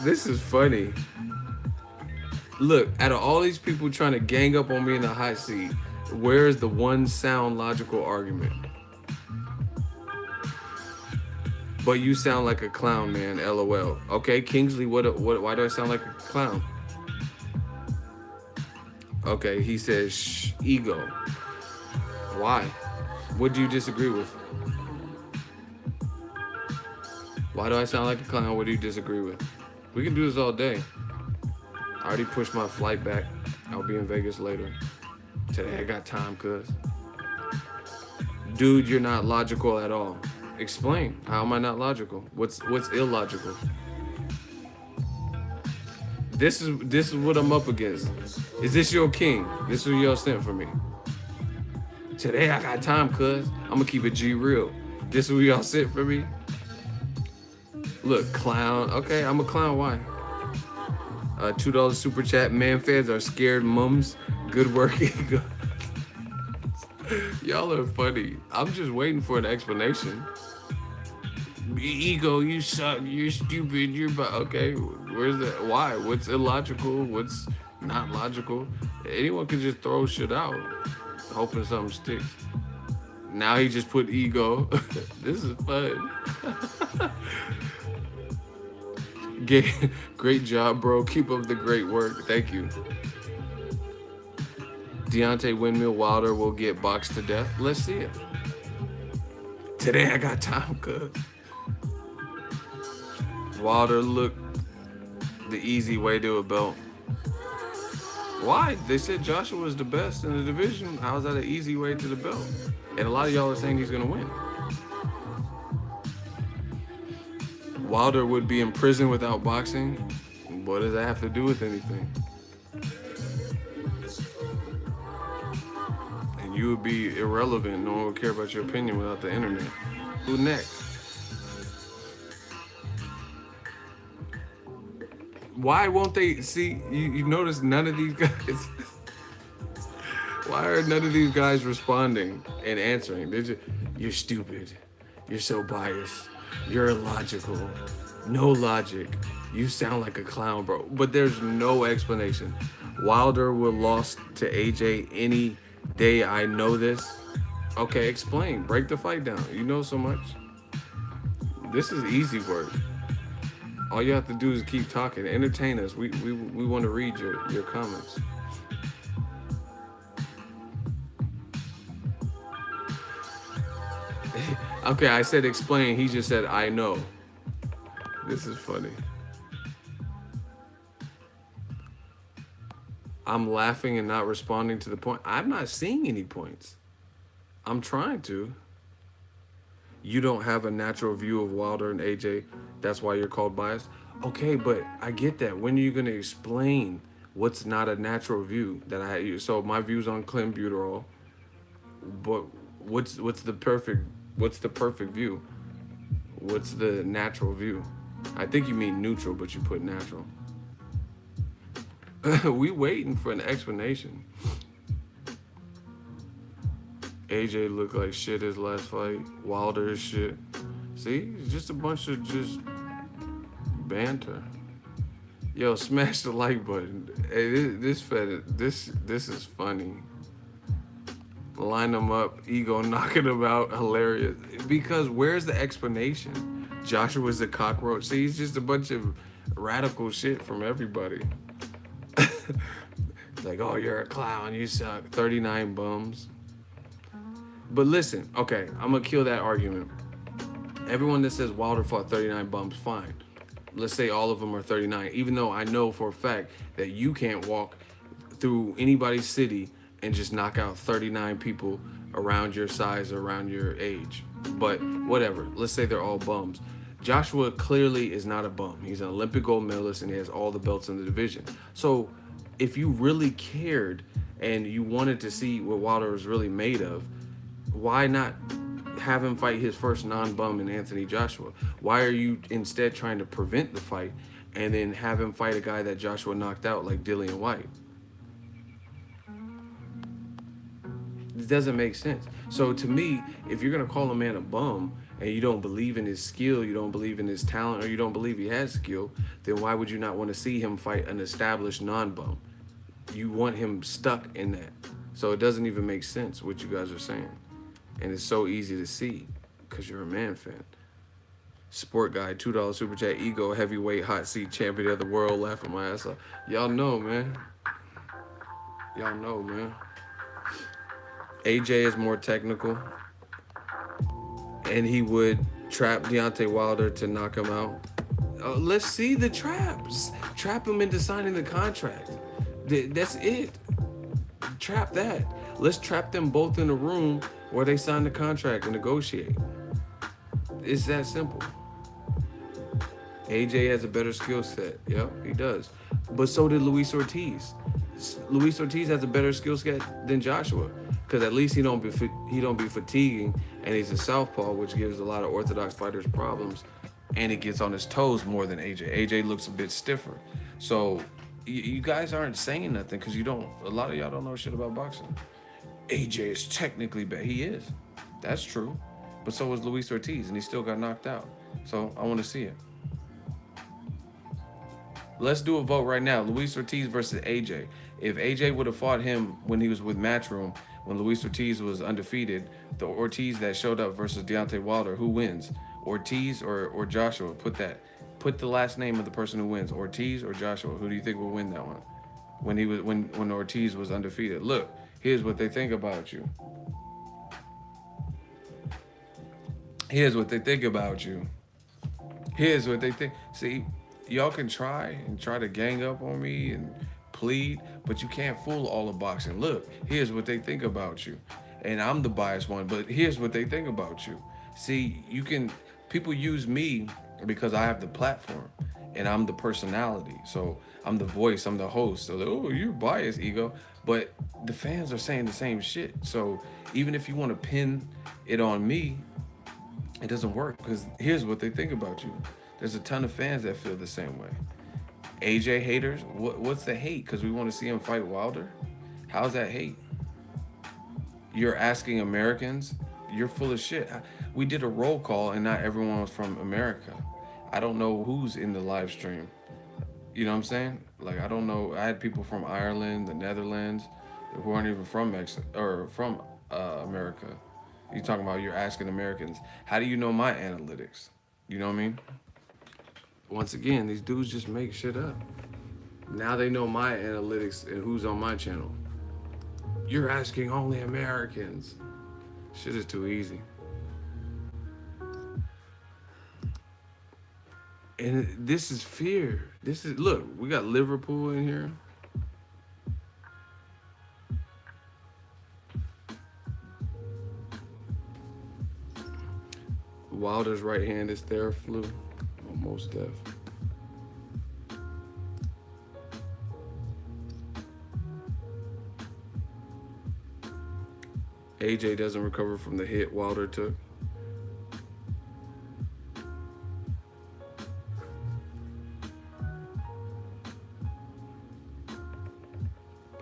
This is funny. Look, out of all these people trying to gang up on me in the hot seat, where is the one sound logical argument? But you sound like a clown, man. LOL. Okay, Kingsley, what? Why do I sound like a clown? Okay, he says shh, ego. Why? What do you disagree with? Why do I sound like a clown? What do you disagree with? We can do this all day. I already pushed my flight back. I'll be in Vegas later. Today I got time, cuz. Dude, you're not logical at all. Explain. How am I not logical? What's illogical? This is what I'm up against. Is this your king? This is what y'all sent for me. Today I got time, cuz. I'm gonna keep it G real. This is what y'all sent for me. Look, clown. Okay, I'm a clown. Why? $2 super chat. Man, fans are scared mums. Good work, ego. Y'all are funny. I'm just waiting for an explanation. Ego, you suck. You're stupid. Okay. Where's that? Why? What's illogical? What's not logical? Anyone can just throw shit out, hoping something sticks. Now he just put ego. This is fun. Great job, bro. Keep up the great work. Thank you. Deontay Windmill Wilder will get boxed to death. Let's see it. Today I got time, cuz. Wilder looked the easy way to a belt. Why? They said Joshua was the best in the division. How's that an easy way to the belt? And a lot of y'all are saying he's gonna win. Wilder would be in prison without boxing. What does that have to do with anything? And you would be irrelevant. No one would care about your opinion without the internet. Who next? Why won't they see? You notice none of these guys. Why are none of these guys responding and answering? They're just, you're stupid. You're so biased. You're illogical. No logic. You sound like a clown, bro. But there's no explanation. Wilder will lost to AJ any day. I know this. Okay, explain. Break the fight down. You know so much. This is easy work. All you have to do is keep talking, entertain us. We want to read your comments. Okay, I said explain. He just said I know. This is funny. I'm laughing and not responding to the point. I'm not seeing any points. I'm trying to. You don't have a natural view of Wilder and AJ. That's why you're called biased. Okay, but I get that. When are you gonna explain what's not a natural view that I had? So my views on clenbuterol, but what's the perfect view? What's the natural view? I think you mean neutral, but you put natural. We waiting for an explanation. AJ looked like shit his last fight. Wilder is shit. See, it's just a bunch of just banter. Yo, smash the like button. Hey, this is funny. Line them up, ego knocking them out, hilarious. Because where's the explanation? Joshua's a cockroach. See, it's just a bunch of radical shit from everybody. Like, oh, you're a clown, you suck. 39 bums. But listen, okay, I'm gonna kill that argument. Everyone that says Wilder fought 39 bums, fine. Let's say all of them are 39, even though I know for a fact that you can't walk through anybody's city and just knock out 39 people around your size or around your age. But whatever, let's say they're all bums. Joshua clearly is not a bum. He's an Olympic gold medalist and he has all the belts in the division. So if you really cared and you wanted to see what Wilder was really made of, why not have him fight his first non-bum in Anthony Joshua? Why are you instead trying to prevent the fight and then have him fight a guy that Joshua knocked out like Dillian White? It doesn't make sense. So to me, if you're gonna call a man a bum and you don't believe in his skill, you don't believe in his talent, or you don't believe he has skill, then why would you not want to see him fight an established non-bum? You want him stuck in that. So it doesn't even make sense what you guys are saying. And it's so easy to see because you're a man fan. Sport guy, $2 super chat, ego, heavyweight, hot seat, champion of the world, laughing my ass off. Y'all know, man. Y'all know, man. AJ is more technical, and he would trap Deontay Wilder to knock him out. Let's see the traps. Trap him into signing the contract. That's it. Trap that. Let's trap them both in a room where they sign the contract and negotiate. It's that simple. AJ has a better skill set. Yep, he does. But so did Luis Ortiz. Luis Ortiz has a better skill set than Joshua, because at least he don't be fatiguing, and he's a southpaw, which gives a lot of orthodox fighters problems, and it gets on his toes more than AJ. AJ looks a bit stiffer. So you guys aren't saying nothing because a lot of y'all don't know shit about boxing. AJ is technically bad. He is. That's true. But so was Luis Ortiz, and he still got knocked out. So I want to see it. Let's do a vote right now. Luis Ortiz versus AJ. If AJ would have fought him when he was with Matchroom, when Luis Ortiz was undefeated, the Ortiz that showed up versus Deontay Wilder, who wins? Ortiz or Joshua? Put the last name of the person who wins. Ortiz or Joshua? Who do you think will win that one? When Ortiz was undefeated. Look, here's what they think about you. Here's what they think about you. Here's what they think. See, y'all can try to gang up on me and plead, but you can't fool all of boxing. Look, here's what they think about you. And I'm the biased one, but here's what they think about you. See, people use me because I have the platform and I'm the personality. So I'm the voice, I'm the host. So, oh, you're biased, ego. But the fans are saying the same shit. So even if you want to pin it on me, it doesn't work, because here's what they think about you. There's a ton of fans that feel the same way. AJ haters, what's the hate? Because we want to see him fight Wilder? How's that hate? You're asking Americans? You're full of shit. We did a roll call and not everyone was from America. I don't know who's in the live stream. You know what I'm saying? Like, I don't know. I had people from Ireland, the Netherlands, who aren't even from Mexico or from America. You talking about you're asking Americans. How do you know my analytics? You know what I mean? Once again, these dudes just make shit up. Now they know my analytics and who's on my channel. You're asking only Americans. Shit is too easy. And this is fear. This is, look, we got Liverpool in here. Wilder's right hand is theyre flu. Almost deaf. AJ doesn't recover from the hit Wilder took.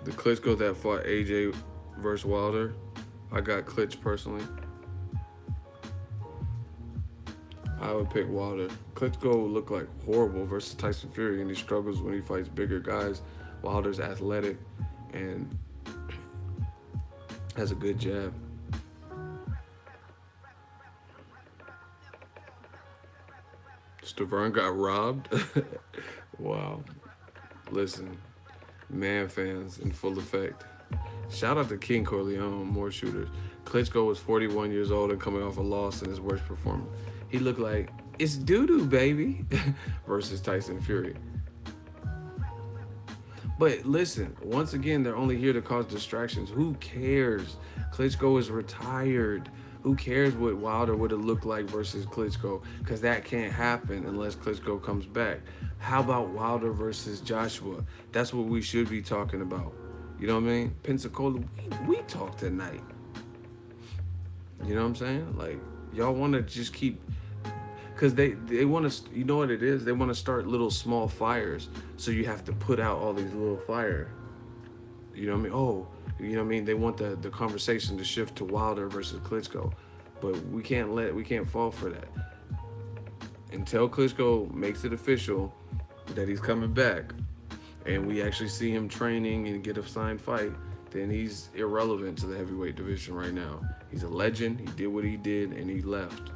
The Klitschko that fought AJ versus Wilder, I got Klitsch personally. I would pick Wilder. Klitschko looked like horrible versus Tyson Fury, and he struggles when he fights bigger guys. Wilder's athletic and has a good jab. Stavern got robbed? Wow. Listen, man fans in full effect. Shout out to King Corleone, more shooters. Klitschko was 41 years old and coming off a loss in his worst performance. He looked like, it's doo-doo, baby, versus Tyson Fury. But listen, once again, they're only here to cause distractions. Who cares? Klitschko is retired. Who cares what Wilder would have looked like versus Klitschko? Because that can't happen unless Klitschko comes back. How about Wilder versus Joshua? That's what we should be talking about. You know what I mean? Pensacola, we talk tonight. You know what I'm saying? Like, y'all want to just keep... Because they want to, you know what it is? They want to start little small fires. So you have to put out all these little fire. You know what I mean? Oh, you know what I mean? They want the conversation to shift to Wilder versus Klitschko. But we can't fall for that. Until Klitschko makes it official that he's coming back and we actually see him training and get a signed fight, then he's irrelevant to the heavyweight division right now. He's a legend. He did what he did and he left.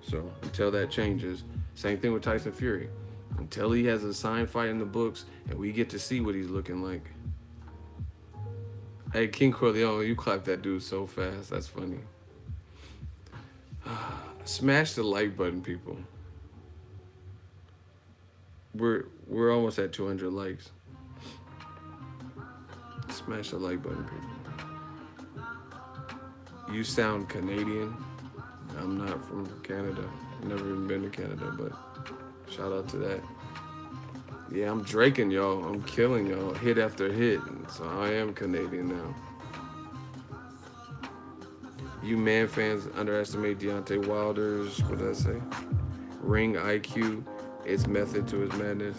So until that changes, same thing with Tyson Fury. Until he has a signed fight in the books and we get to see what he's looking like. Hey, King Corleone, you clapped that dude so fast. That's funny. Smash the like button, people. We're almost at 200 likes. Smash the like button, people. You sound Canadian. I'm not from Canada. Never even been to Canada, but shout out to that. Yeah, I'm draking y'all. I'm killing y'all hit after hit. So I am Canadian now. You man fans underestimate Deontay Wilder's, what did I say? Ring IQ, its method to his madness.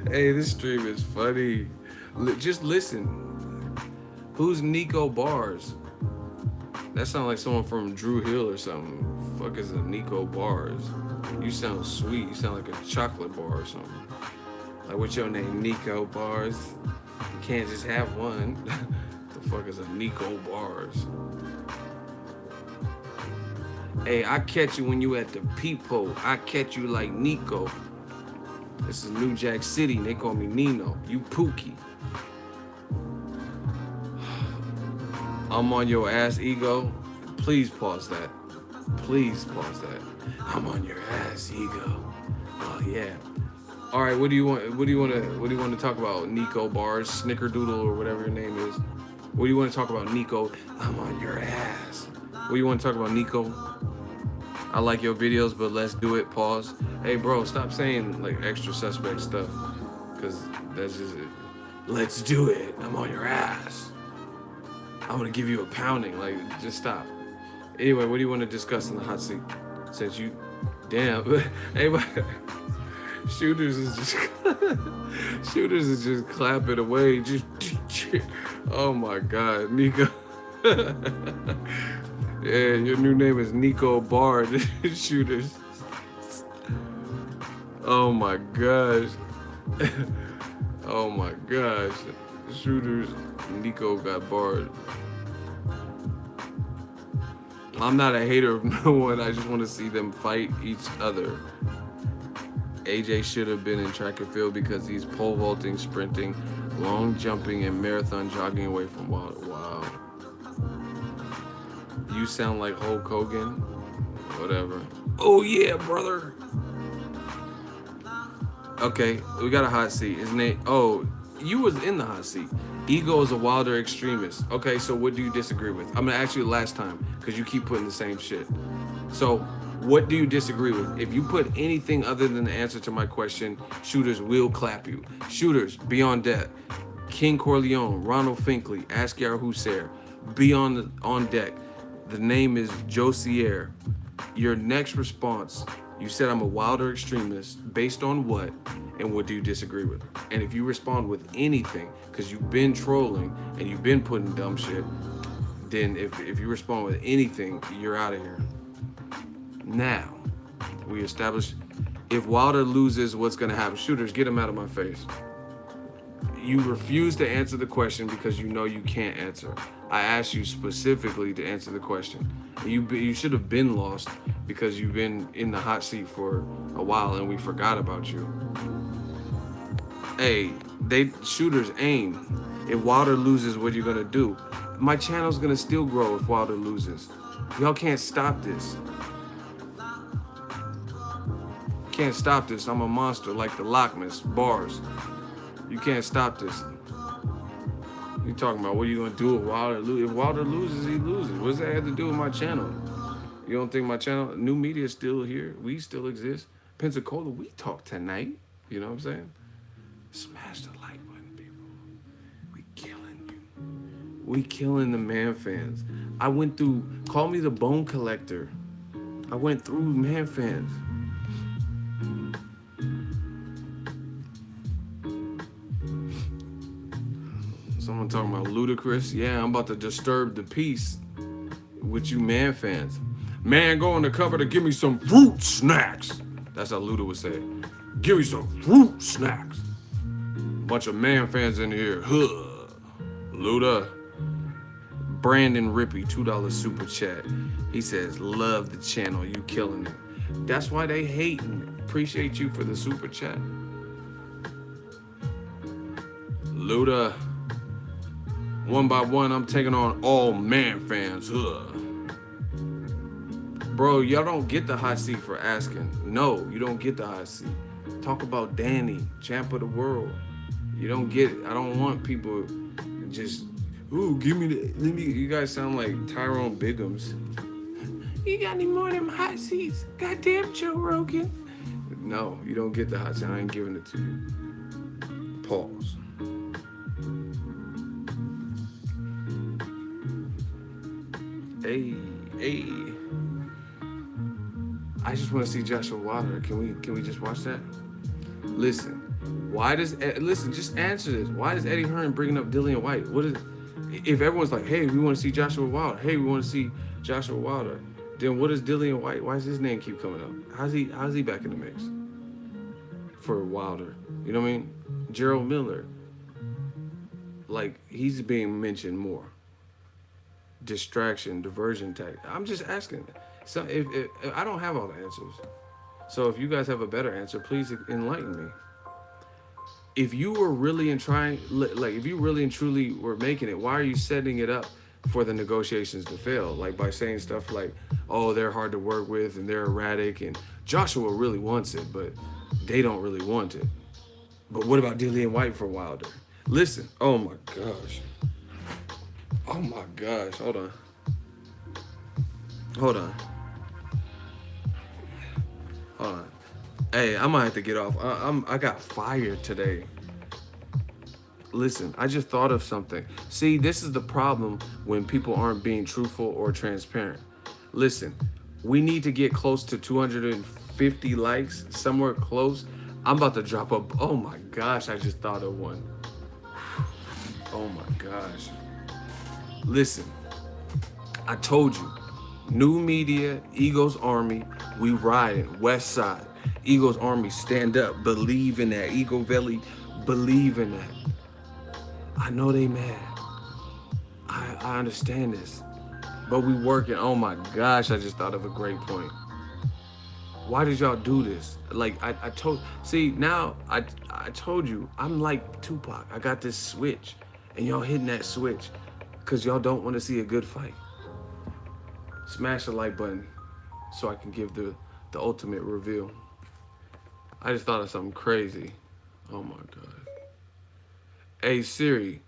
Hey, this stream is funny. Just listen. Who's Nico Bars? That sounds like someone from Drew Hill or something. Fuck is a Nico Bars? You sound sweet. You sound like a chocolate bar or something. Like, what's your name? Nico Bars? You can't just have one. The fuck is a Nico Bars? Hey, I catch you when you at the peephole. I catch you like Nico. This is New Jack City. They call me Nino. You Pookie. I'm on your ass, ego. Please pause that. Please pause that. I'm on your ass, ego. Oh yeah. All right. What do you want? What do you want to talk about? Nico Bars, Snickerdoodle, or whatever your name is. What do you want to talk about, Nico? I'm on your ass. What do you want to talk about, Nico? I like your videos, but let's do it. Pause. Hey, bro, stop saying like extra suspect stuff, cause that's just it. Let's do it. I'm on your ass. I'm gonna give you a pounding. Like, just stop. Anyway, what do you want to discuss in the hot seat? Since you, damn, hey, shooters is just clapping away. Just, oh my God, Nico. Yeah, your new name is Nico Bard. Shooters. Oh my gosh. Oh my gosh. Shooters, Nico got barred. I'm not a hater of no one. I just want to see them fight each other. AJ should have been in track and field because he's pole vaulting, sprinting, long jumping, and marathon jogging away from Wilder. Wow. You sound like Hulk Hogan. Whatever. Oh yeah, brother. Okay, we got a hot seat. His name. Oh, you was in the hot seat. Ego is a Wilder extremist. Okay, so what do you disagree with? I'm gonna ask you the last time because you keep putting the same shit. So, what do you disagree with? If you put anything other than the answer to my question, shooters will clap you. Shooters, be on deck. King Corleone, Ronald Finkley, Askar Hussair, be on deck. The name is Josier. Your next response, you said I'm a Wilder extremist. Based on what? And what do you disagree with? And if you respond with anything, because you've been trolling and you've been putting dumb shit, then if you respond with anything, you're out of here. Now, we established if Wilder loses, what's going to happen? Shooters, get him out of my face. You refuse to answer the question because you know you can't answer. I asked you specifically to answer the question. You should have been lost because you've been in the hot seat for a while and we forgot about you. Hey, shooters aim. If Wilder loses, what are you going to do? My channel's going to still grow if Wilder loses. Y'all can't stop this. Can't stop this. I'm a monster like the Loch Ness. Bars. You can't stop this. You talking about what are you gonna do if Wilder loses? If Wilder loses, he loses. What does that have to do with my channel? You don't think my channel, new media is still here? We still exist. Pensacola, we talk tonight. You know what I'm saying? Smash the like button, people. We killing you. We killing the man fans. I went through, call me the bone collector. I went through man fans. Someone talking about ludicrous. Yeah, I'm about to disturb the peace with you man fans. Man, go on the cover to give me some fruit snacks. That's how Luda would say. Give me some fruit snacks. Bunch of man fans in here. Huh. Luda. Brandon Rippy, $2 super chat. He says, love the channel. You killing it. That's why they hating. Appreciate you for the super chat. Luda. One by one, I'm taking on all man fans. Ugh. Bro, y'all don't get the hot seat for asking. No, you don't get the hot seat. Talk about Danny, champ of the world. You don't get it. I don't want people just, ooh, give me the, let me. You guys sound like Tyrone Biggums. You got any more of them hot seats? Goddamn Joe Rogan. No, you don't get the hot seat. I ain't giving it to you. Pause. Hey. I just want to see Joshua Wilder. Can we just watch that? Listen, just answer this. Why is Eddie Hearn bringing up Dillian White? What is, if everyone's like, hey, we want to see Joshua Wilder. Hey, we want to see Joshua Wilder. Then what is Dillian White? Why does his name keep coming up? How's he back in the mix for Wilder? You know what I mean? Gerald Miller. Like, he's being mentioned more. Distraction, diversion tactic. I'm just asking. So if I don't have all the answers, so if you guys have a better answer, please enlighten me. If you were really if you really and truly were making it, why are you setting it up for the negotiations to fail? Like by saying stuff like, "Oh, they're hard to work with and they're erratic," and Joshua really wants it, but they don't really want it. But what about Dillian White for Wilder? Listen. Oh my gosh. Oh my gosh, hold on. Hey, I might have to get off. I got fired today. Listen, I just thought of something. See, this is the problem when people aren't being truthful or transparent. Listen, we need to get close to 250 likes, somewhere close. I'm about to drop up. Oh my gosh, I just thought of one. Oh my gosh. Listen, I told you, new media, Eagles Army, we riding, West Side. Eagles Army, stand up, believe in that. Eagle Valley, believe in that. I know they mad. I understand this. But we working. Oh my gosh, I just thought of a great point. Why did y'all do this? Like I told, see now I told you I'm like Tupac. I got this switch, and y'all hitting that switch, cause y'all don't want to see a good fight. Smash the like button, so I can give the ultimate reveal. I just thought of something crazy. Oh my god. Hey Siri,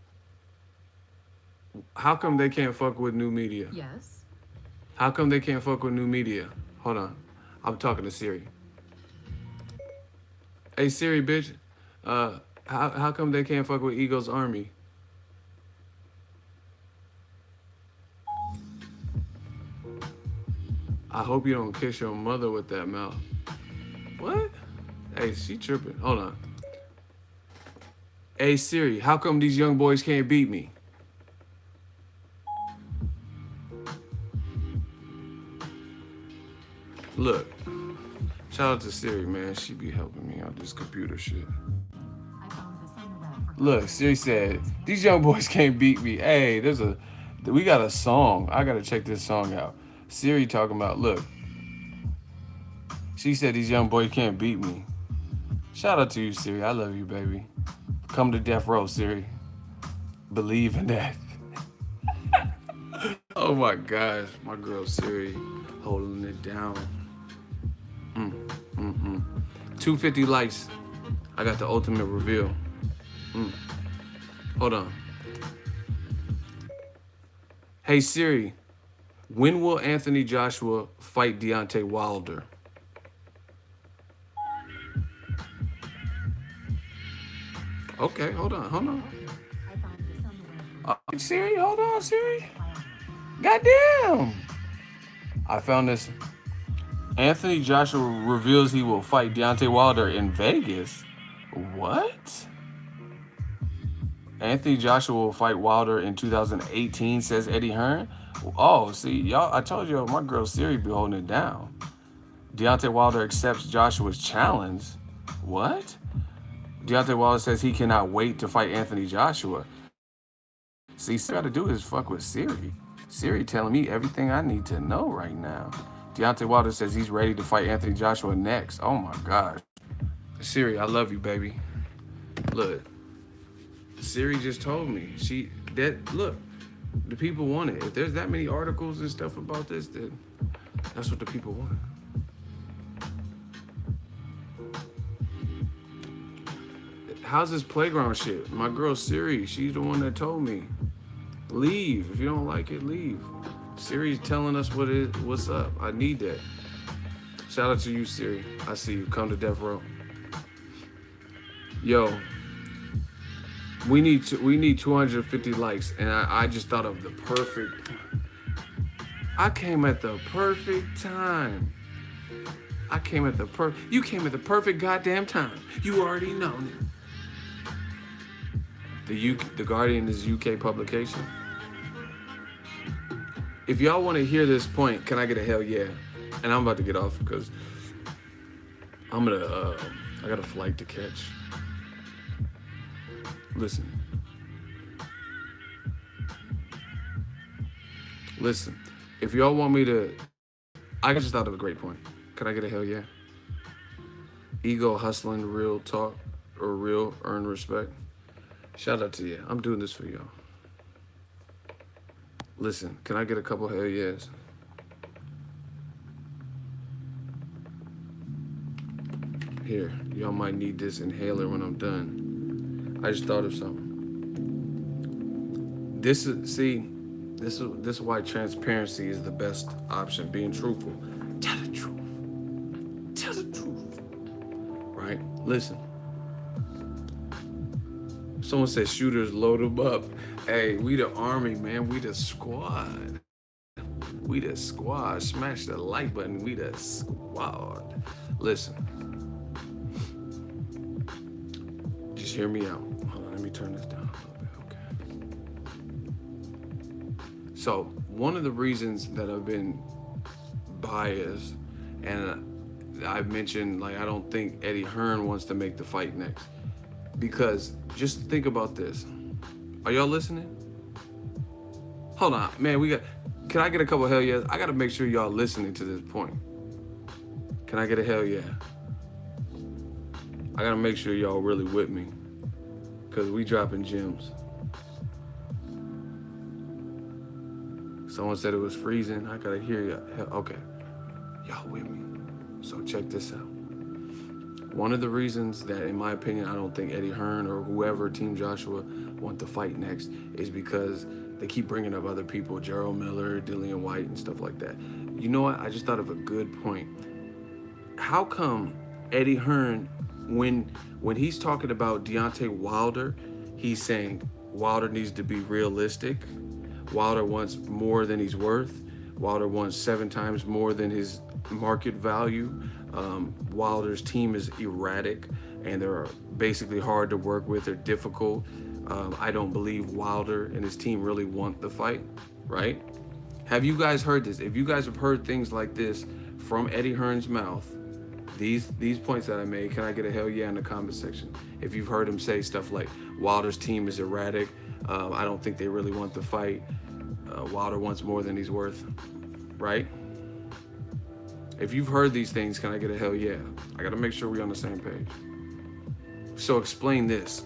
how come they can't fuck with new media? Yes. How come they can't fuck with new media? Hold on, I'm talking to Siri. Hey Siri, bitch. How come they can't fuck with Eagles Army? I hope you don't kiss your mother with that mouth. What? Hey, she tripping. Hold on. Hey Siri, how come these young boys can't beat me? Look, shout out to Siri, man. She be helping me out this computer shit. Look, Siri said, these young boys can't beat me. Hey, we got a song. I gotta check this song out. Siri talking about, look. She said these young boys can't beat me. Shout out to you, Siri. I love you, baby. Come to death row, Siri. Believe in that. Oh my gosh, my girl Siri holding it down. 250 likes. I got the ultimate reveal. Hold on. Hey Siri, when will Anthony Joshua fight Deontay Wilder? Okay, hold on. Siri, hold on, Siri. Goddamn. I found this. Anthony Joshua reveals he will fight Deontay Wilder in Vegas. What? Anthony Joshua will fight Wilder in 2018, says Eddie Hearn. Oh, see, y'all, I told you my girl Siri be holding it down. Deontay Wilder accepts Joshua's challenge. What? Deontay Wilder says he cannot wait to fight Anthony Joshua. See, all I gotta do is fuck with Siri. Siri telling me everything I need to know right now. Deontay Wilder says he's ready to fight Anthony Joshua next. Oh my gosh. Siri, I love you, baby. Look, Siri just told me. Look, the people want it. If there's that many articles and stuff about this, then that's what the people want. How's this playground shit? My girl Siri, she's the one that told me. Leave. If you don't like it, leave. Siri's telling us what's up. I need that. Shout out to you, Siri. I see you. Come to death row. Yo, we need 250 likes, and I just thought of the perfect. I came at the perfect time. You came at the perfect goddamn time. You already know it. The Guardian is a UK publication. If y'all want to hear this point, can I get a hell yeah? And I'm about to get off because I got a flight to catch. Listen. If y'all want me to, I just thought of a great point. Can I get a hell yeah? Ego hustling, real talk, or real earn respect. Shout out to you. I'm doing this for y'all. Listen, can I get a couple hell yeahs? Here, y'all might need this inhaler when I'm done. I just thought of something. This is why transparency is the best option. Being truthful. Tell the truth. Right? Listen. Someone said shooters load them up. Hey, we the army, man. We the squad. Smash the like button. We the squad. Listen. Just hear me out. Hold on, let me turn this down a little bit. Okay. So, one of the reasons that I've been biased, and I've mentioned, like, I don't think Eddie Hearn wants to make the fight next. Because just think about this. Are y'all listening? Hold on, man. Can I get a couple hell yes? I gotta make sure y'all listening to this point. Can I get a hell yeah? I gotta make sure y'all really with me, cause we dropping gems. Someone said it was freezing. I gotta hear y'all. Okay, y'all with me. So check this out. One of the reasons that, in my opinion, I don't think Eddie Hearn or whoever Team Joshua want to fight next is because they keep bringing up other people, Gerald Miller, Dillian White, and stuff like that. You know what? I just thought of a good point. How come Eddie Hearn, when he's talking about Deontay Wilder, he's saying Wilder needs to be realistic. Wilder wants more than he's worth. Wilder wants 7 times more than his market value. Wilder's team is erratic and they're basically hard to work with. They're difficult. I don't believe Wilder and his team really want the fight, right? Have you guys heard this? If you guys have heard things like this from Eddie Hearn's mouth, these points that I made, can I get a hell yeah in the comment section? If you've heard him say stuff like Wilder's team is erratic, I don't think they really want the fight. Wilder wants more than he's worth, right? If you've heard these things, can I get a hell yeah? I gotta make sure we're on the same page. So explain this.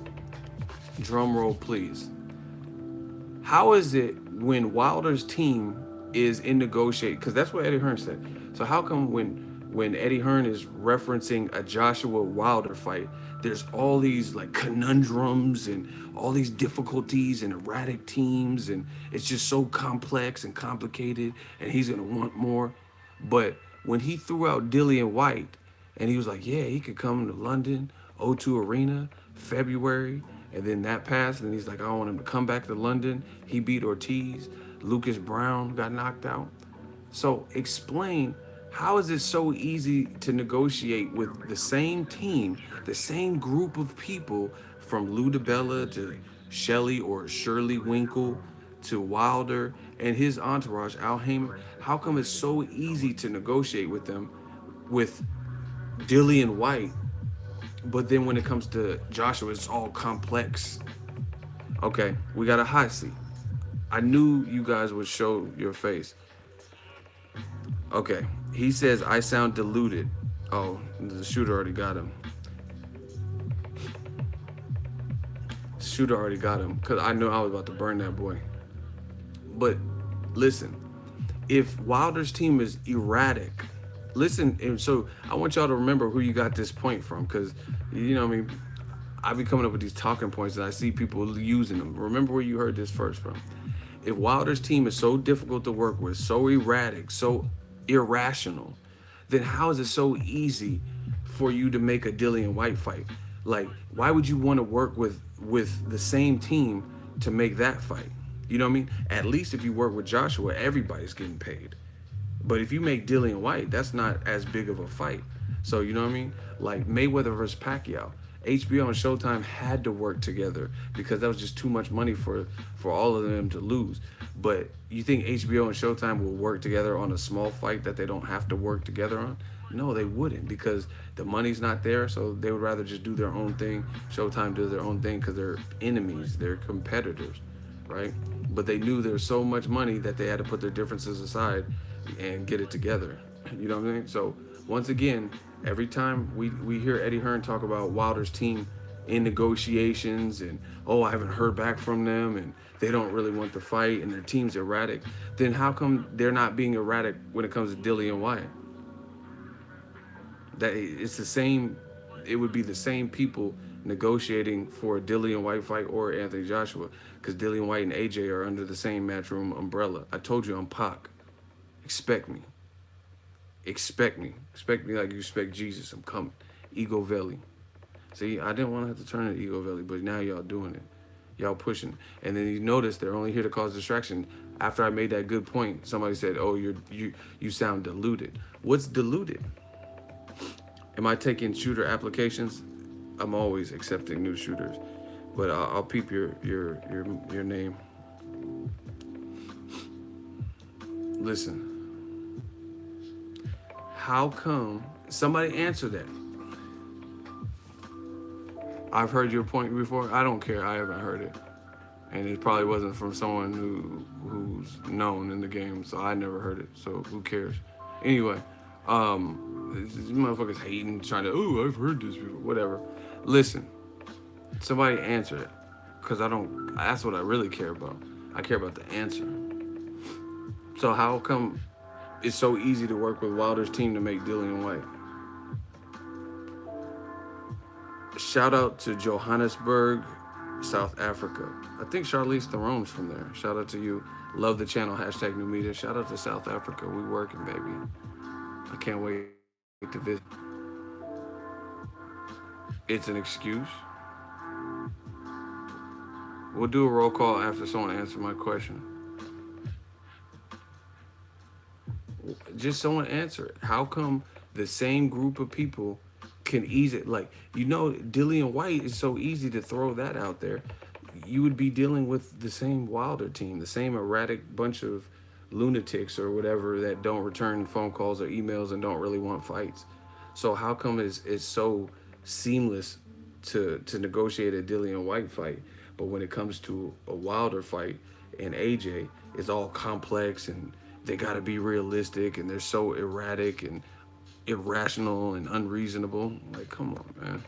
Drum roll, please. How is it when Wilder's team is in negotiate? Because that's what Eddie Hearn said. So how come when Eddie Hearn is referencing a Joshua Wilder fight, there's all these like conundrums and all these difficulties and erratic teams, and it's just so complex and complicated, and he's gonna want more. But when he threw out Dillian White, and he was like, yeah, he could come to London, O2 Arena, February, and then that passed, and he's like, I don't want him to come back to London. He beat Ortiz. Lucas Brown got knocked out. So explain, how is it so easy to negotiate with the same team, the same group of people, from Lou DiBella to Shirley Winkle to Wilder and his entourage, Al Haymon? How come it's so easy to negotiate with them, with Dillian White, but then when it comes to Joshua, it's all complex? Okay, we got a hot seat. I knew you guys would show your face. Okay, he says, I sound deluded. Oh, the shooter already got him. Shooter already got him, because I knew I was about to burn that boy. But listen, if Wilder's team is erratic, listen, and so I want y'all to remember who you got this point from, because, you know what I mean, I be coming up with these talking points and I see people using them. Remember where you heard this first from. If Wilder's team is so difficult to work with, so erratic, so irrational, then how is it so easy for you to make a Dillian White fight? Like, why would you want to work with the same team to make that fight? You know what I mean? At least if you work with Joshua, everybody's getting paid. But if you make Dillian White, that's not as big of a fight. So, you know what I mean? Like Mayweather versus Pacquiao. HBO and Showtime had to work together because that was just too much money for all of them to lose. But you think HBO and Showtime will work together on a small fight that they don't have to work together on? No, they wouldn't, because the money's not there, so they would rather just do their own thing. Showtime does their own thing because they're enemies, they're competitors, right? But they knew there was so much money that they had to put their differences aside and get it together. You know what I'm saying? So once again, every time we hear Eddie Hearn talk about Wilder's team in negotiations and, oh, I haven't heard back from them and they don't really want to fight and their team's erratic, then how come they're not being erratic when it comes to Dillian White? That it's the same, it would be the same people negotiating for a Dillian White fight or Anthony Joshua, because Dillian White and AJ are under the same Matchroom umbrella. I told you I'm Pac. Expect me. Expect me. Expect me like you expect Jesus. I'm coming. Ego Valley. See, I didn't want to have to turn to Ego Valley, but now y'all doing it. Y'all pushing. And then you notice they're only here to cause distraction. After I made that good point, somebody said, oh, you sound deluded. What's deluded? Am I taking shooter applications? I'm always accepting new shooters, but I'll peep your name. Listen, how come, somebody answer that? I've heard your point before. I don't care. I haven't heard it. and it probably wasn't from someone who's known in the game, so I never heard it. So who cares? Anyway, these motherfuckers hating, trying to, oh, I've heard this before, whatever. Listen, somebody answer it, cause I don't. That's what I really care about. I care about the answer. So how come it's so easy to work with Wilder's team to make Dillian White? Shout out to Johannesburg, South Africa. I think Charlize Theron's from there. Shout out to you. Love the channel. Hashtag new media. Shout out to South Africa. We working, baby. I can't wait to visit. It's an excuse. We'll do a roll call after someone answers my question. Just someone answer it. How come the same group of people can easily, like, Dillian White is so easy to throw that out there. You would be dealing with the same Wilder team, the same erratic bunch of lunatics or whatever that don't return phone calls or emails and don't really want fights. So how come it's so seamless to negotiate a Dillian White fight, but when it comes to a Wilder fight and AJ, it's all complex and they got to be realistic and they're so erratic and irrational and unreasonable. Like, come on, man.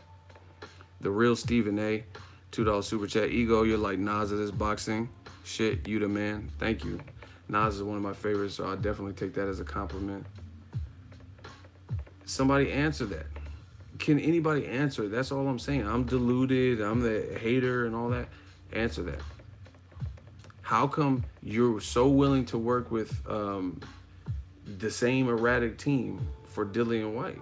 The real Stephen A, $2 super chat. Ego, you're like Nas of this boxing shit. You the man. Thank you. Nas is one of my favorites, so I'll definitely take that as a compliment. Somebody answer that. Can anybody answer it? That's all I'm saying. I'm deluded. I'm the hater and all that. Answer that. How come you're so willing to work with the same erratic team for Dillian White?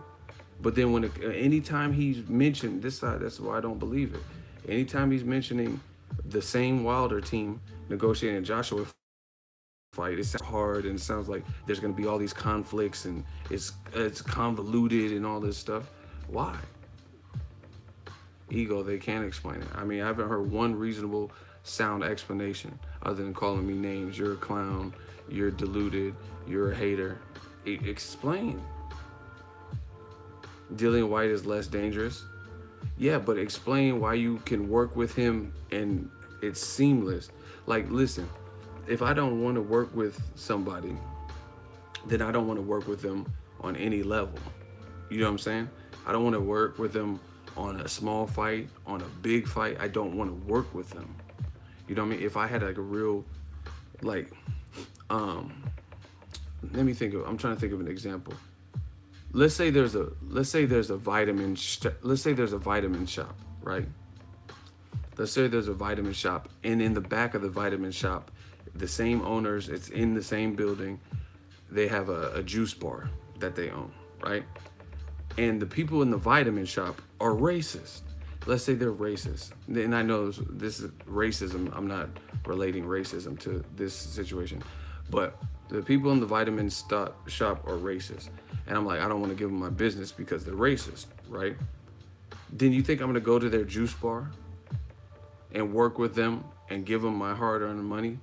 But then anytime he's mentioned this side, that's why I don't believe it. Anytime he's mentioning the same Wilder team negotiating Joshua fight, it sounds hard and it sounds like there's going to be all these conflicts and it's convoluted and all this stuff. Why? Ego, they can't explain it. I mean, I haven't heard one reasonable sound explanation other than calling me names. You're a clown. You're deluded. You're a hater. Explain. Dillian White is less dangerous. Yeah, but explain why you can work with him and it's seamless. Like, listen, if I don't want to work with somebody, then I don't want to work with them on any level. You know what I'm saying? I don't want to work with them on a small fight, on a big fight. I don't want to work with them. You know what I mean? If I had like a real, like, let me think of, I'm trying to think of an example. Let's say there's a vitamin shop, right? Let's say there's a vitamin shop, and in the back of the vitamin shop, the same owners, it's in the same building, they have a juice bar that they own, right? And the people in the vitamin shop are racist. Let's say they're racist. And I know this is racism. I'm not relating racism to this situation. But the people in the vitamin shop are racist. And I'm like, I don't want to give them my business because they're racist, right? Then you think I'm going to go to their juice bar and work with them and give them my hard-earned money,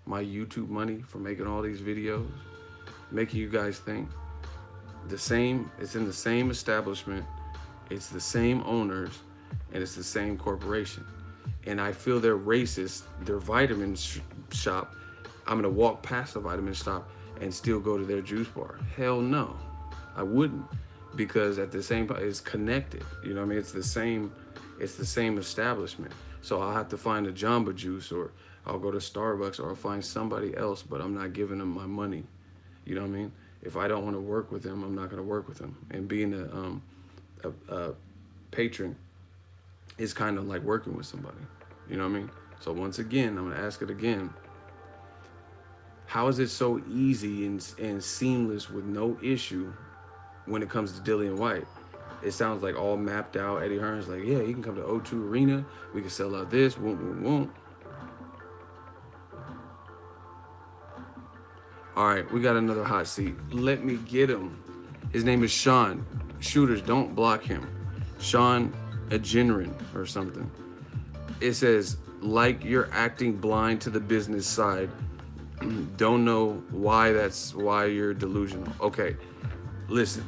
my YouTube money for making all these videos, making you guys think? It's in the same establishment, it's the same owners, and it's the same corporation. And I feel they're racist, their vitamin shop, I'm gonna walk past the vitamin shop and still go to their juice bar. Hell no, I wouldn't, because at the same time, it's connected. You know what I mean? It's the same establishment. So I'll have to find a Jamba Juice, or I'll go to Starbucks, or I'll find somebody else, but I'm not giving them my money. You know what I mean? If I don't want to work with them, I'm not going to work with them. And being a patron is kind of like working with somebody. You know what I mean? So once again, I'm going to ask it again. How is it so easy and seamless with no issue when it comes to Dillian White? It sounds like all mapped out. Eddie Hearn's like, yeah, he can come to O2 Arena. We can sell out this. Won't. All right, we got another hot seat. Let me get him. His name is Sean. Shooters, don't block him. Sean Agenrin or something. It says, like you're acting blind to the business side. Don't know why that's why you're delusional. Okay, listen,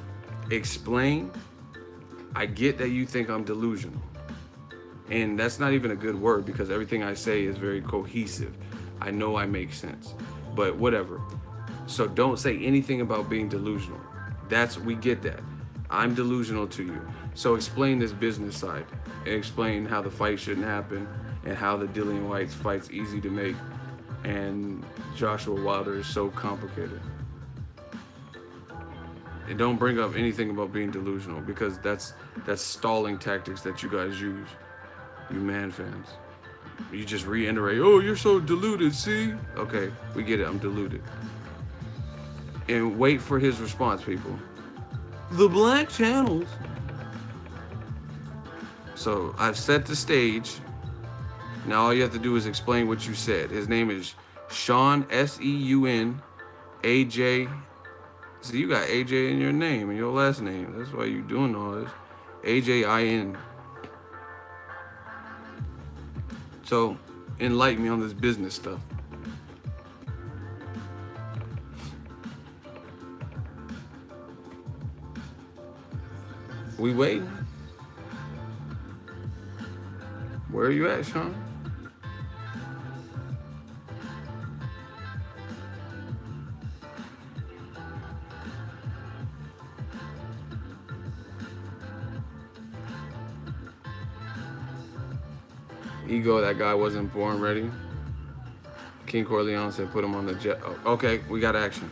explain. I get that you think I'm delusional. And that's not even a good word because everything I say is very cohesive. I know I make sense, but whatever. So don't say anything about being delusional. We get that. I'm delusional to you. So explain this business side and explain how the fight shouldn't happen and how the Dillian White's fight's easy to make and Joshua Wilder is so complicated. And don't bring up anything about being delusional because that's stalling tactics that you guys use, you man fans. You just reiterate, oh, you're so deluded, see? Okay, we get it, I'm deluded. And wait for his response, people. The black channels. So I've set the stage. Now all you have to do is explain what you said. His name is Sean, Seun, AJ. So you got AJ in your name, in your last name. That's why you're doing all this. AJIN. So enlighten me on this business stuff. We waiting. Where are you at, Sean? Ego, that guy wasn't born ready. King Corleone said put him on the jet. Oh, okay, we got action.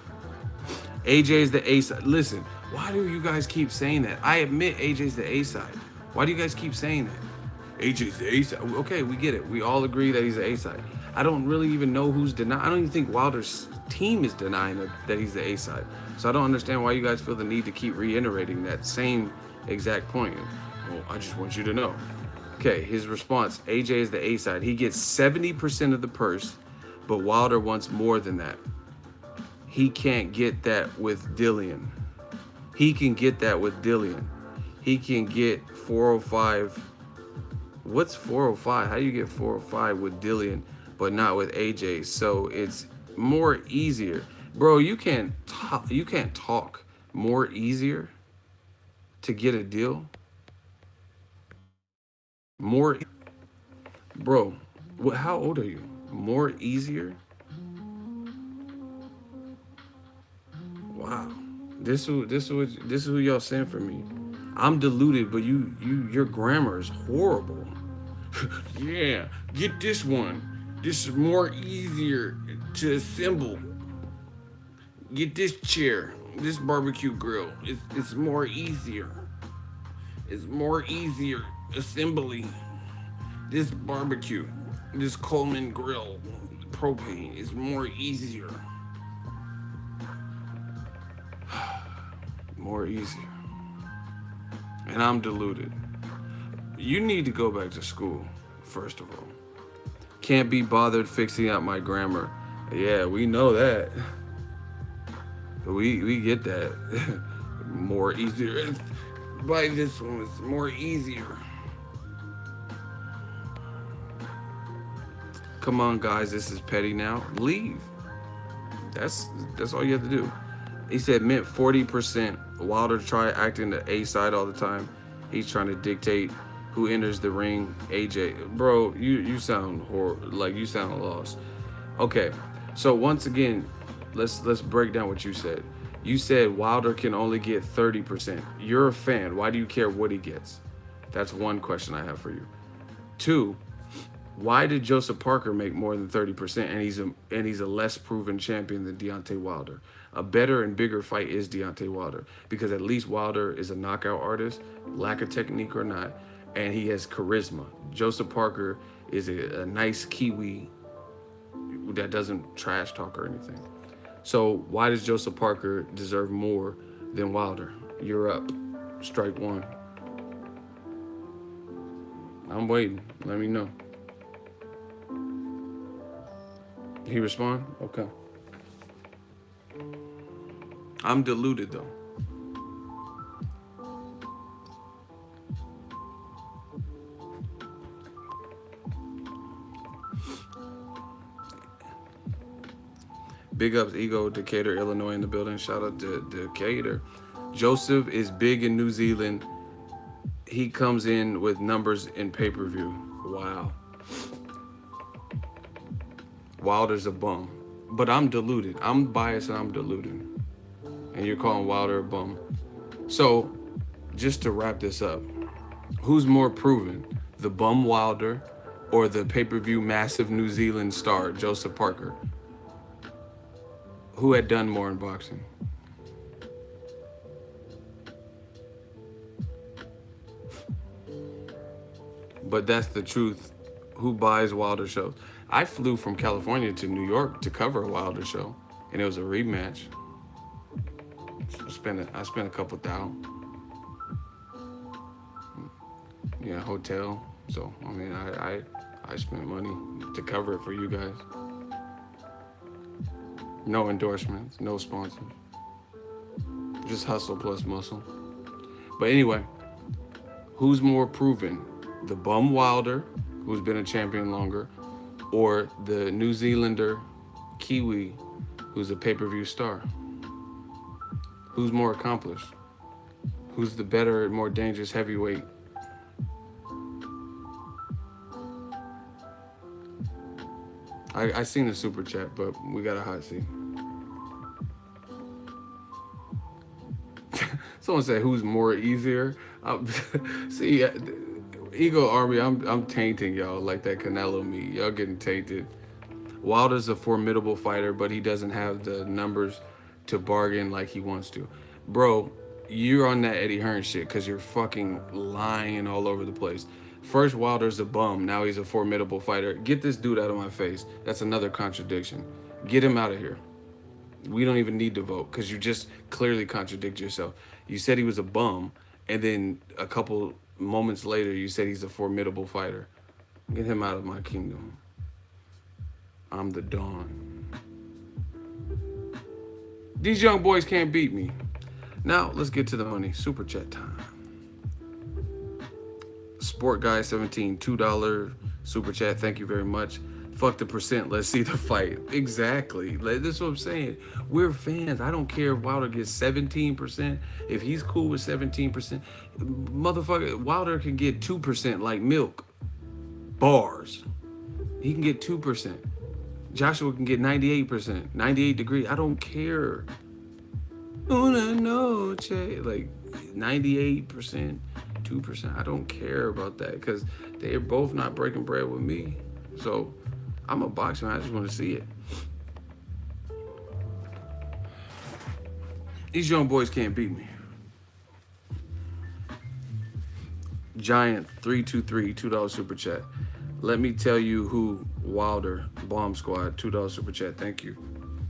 AJ's the A side. Listen, why do you guys keep saying that? I admit AJ's the A side. Why do you guys keep saying that? AJ's the A side. Okay, we get it. We all agree that he's the A side. I don't really even know who's denying. I don't even think Wilder's team is denying that he's the A side. So I don't understand why you guys feel the need to keep reiterating that same exact point. Well, I just want you to know. Okay, his response, AJ is the A side. He gets 70% of the purse, but Wilder wants more than that. He can't get that with Dillian. He can get that with Dillian. He can get 405. What's 405? How do you get 405 with Dillian, but not with AJ? So it's more easier. Bro, you can't talk more easier to get a deal. More, bro, how old are you? More easier? Wow. This is who y'all sent for me. I'm deluded, but your grammar is horrible. Yeah, get this one. This is more easier to assemble. Get this chair, this barbecue grill. It's more easier. It's more easier assembly. This barbecue, this Coleman grill, propane is more easier. More easier. And I'm deluded. You need to go back to school, first of all. Can't be bothered fixing out my grammar. Yeah, we know that. We get that. More easier. Buy this one, it's more easier. Come on, guys, this is petty now. Leave. That's all you have to do. He said mint 40%. Wilder try acting the A side all the time. He's trying to dictate who enters the ring. AJ, bro, you sound like you sound lost. Okay, so once again, let's break down what you said. You said Wilder can only get 30%. You're a fan. Why do you care what he gets? That's one question I have for you. Two, why did Joseph Parker make more than 30% and he's a less proven champion than Deontay Wilder? A better and bigger fight is Deontay Wilder because at least Wilder is a knockout artist, lack of technique or not, and he has charisma. Joseph Parker is a nice Kiwi that doesn't trash talk or anything. So why does Joseph Parker deserve more than Wilder? You're up. Strike one. I'm waiting. Let me know. He respond? Okay. I'm deluded though. Big ups, Ego, Decatur, Illinois in the building. Shout out to Decatur. Joseph is big in New Zealand. He comes in with numbers in pay-per-view. Wow. Wilder's a bum. But I'm deluded. I'm biased and I'm deluded. And you're calling Wilder a bum. So, just to wrap this up, who's more proven? The bum Wilder or the pay-per-view massive New Zealand star, Joseph Parker? Who had done more in boxing? But that's the truth. Who buys Wilder shows? I flew from California to New York to cover a Wilder show, and it was a rematch. I spent a couple thousand. Yeah, hotel. So I mean, I spent money to cover it for you guys. No endorsements, no sponsors. Just hustle plus muscle. But anyway, who's more proven? The bum Wilder, who's been a champion longer, or the New Zealander Kiwi, who's a pay-per-view star? Who's more accomplished? Who's the better, more dangerous heavyweight? I seen the super chat, but we got a hot seat. Someone said, "Who's more easier?" See, Ego Army, I'm tainting y'all like that Canelo meat. Y'all getting tainted. Wilder's a formidable fighter, but he doesn't have the numbers to bargain like he wants to. Bro, you're on that Eddie Hearn shit because you're fucking lying all over the place. First, Wilder's a bum. Now he's a formidable fighter. Get this dude out of my face. That's another contradiction. Get him out of here. We don't even need to vote because you just clearly contradict yourself. You said he was a bum, and then a couple moments later, you said he's a formidable fighter. Get him out of my kingdom. I'm the Dawn. These young boys can't beat me. Now, let's get to the money. Super chat time. Sport Guy 17, $2 super chat. Thank you very much. Fuck the percent. Let's see the fight. Exactly. This is what I'm saying. We're fans. I don't care if Wilder gets 17%. If he's cool with 17%, motherfucker, Wilder can get 2% like milk. Bars. He can get 2%. Joshua can get 98%. 98 degree. I don't care. Una noche. Like 98%, 2%. I don't care about that because they're both not breaking bread with me. So I'm a boxer. I just want to see it. These young boys can't beat me. Giant 323, $2 super chat. Let me tell you who Wilder, Bomb Squad, $2 super chat. Thank you.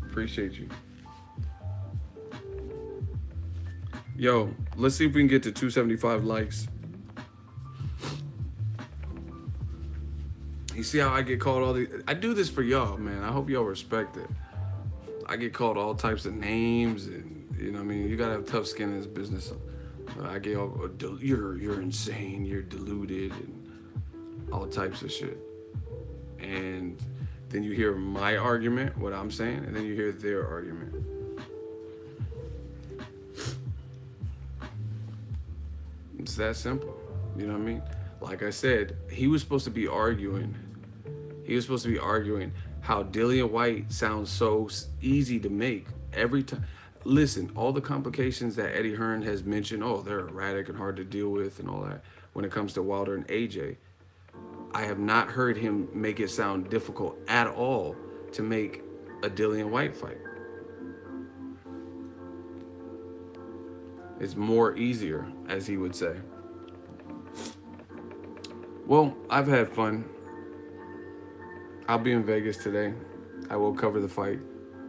Appreciate you. Yo, let's see if we can get to 275 likes. You see how I get called all these? I do this for y'all, man. I hope y'all respect it. I get called all types of names, and you know what I mean? You gotta have tough skin in this business. I get all, you're insane, you're deluded, and all types of shit. And then you hear my argument, what I'm saying, and then you hear their argument. It's that simple. You know what I mean? Like I said, he was supposed to be arguing how Dillian White sounds so easy to make every time. Listen, all the complications that Eddie Hearn has mentioned, oh, they're erratic and hard to deal with and all that, when it comes to Wilder and AJ, I have not heard him make it sound difficult at all to make a Dillian White fight. It's more easier, as he would say. Well, I've had fun. I'll be in Vegas today. I will cover the fight.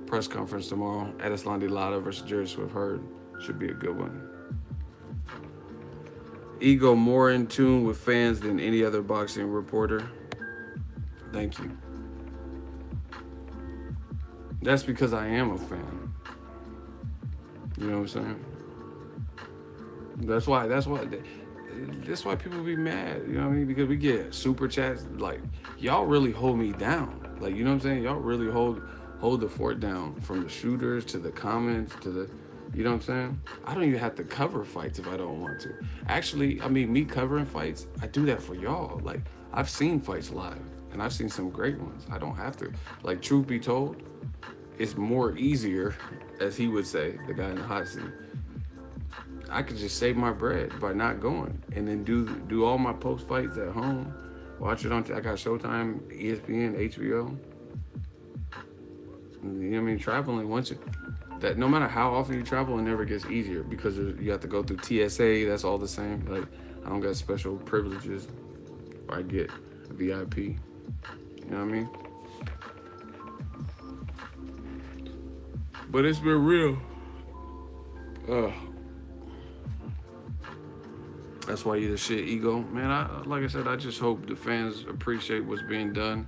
Press conference tomorrow. Adeslandi Lara versus Jerry Swift Hurd. Should be a good one. Ego more in tune with fans than any other boxing reporter. Thank you. That's because I am a fan. You know what I'm saying? That's why people be mad, you know what I mean? Because we get super chats, like, y'all really hold me down. Like, you know what I'm saying? Y'all really hold the fort down, from the shooters to the comments to the, you know what I'm saying? I don't even have to cover fights if I don't want to. Actually, I mean, me covering fights, I do that for y'all. Like, I've seen fights live, and I've seen some great ones. I don't have to. Like, truth be told, it's more easier, as he would say, the guy in the hot seat. I could just save my bread by not going, and then do all my post fights at home. Watch it on. I got Showtime, ESPN, HBO. You know what I mean? Traveling once it that no matter how often you travel, it never gets easier because you have to go through TSA. That's all the same. Like, I don't got special privileges, or I get VIP. You know what I mean? But it's been real. Ugh. That's why you the shit, ego. Man, like I said, I just hope the fans appreciate what's being done.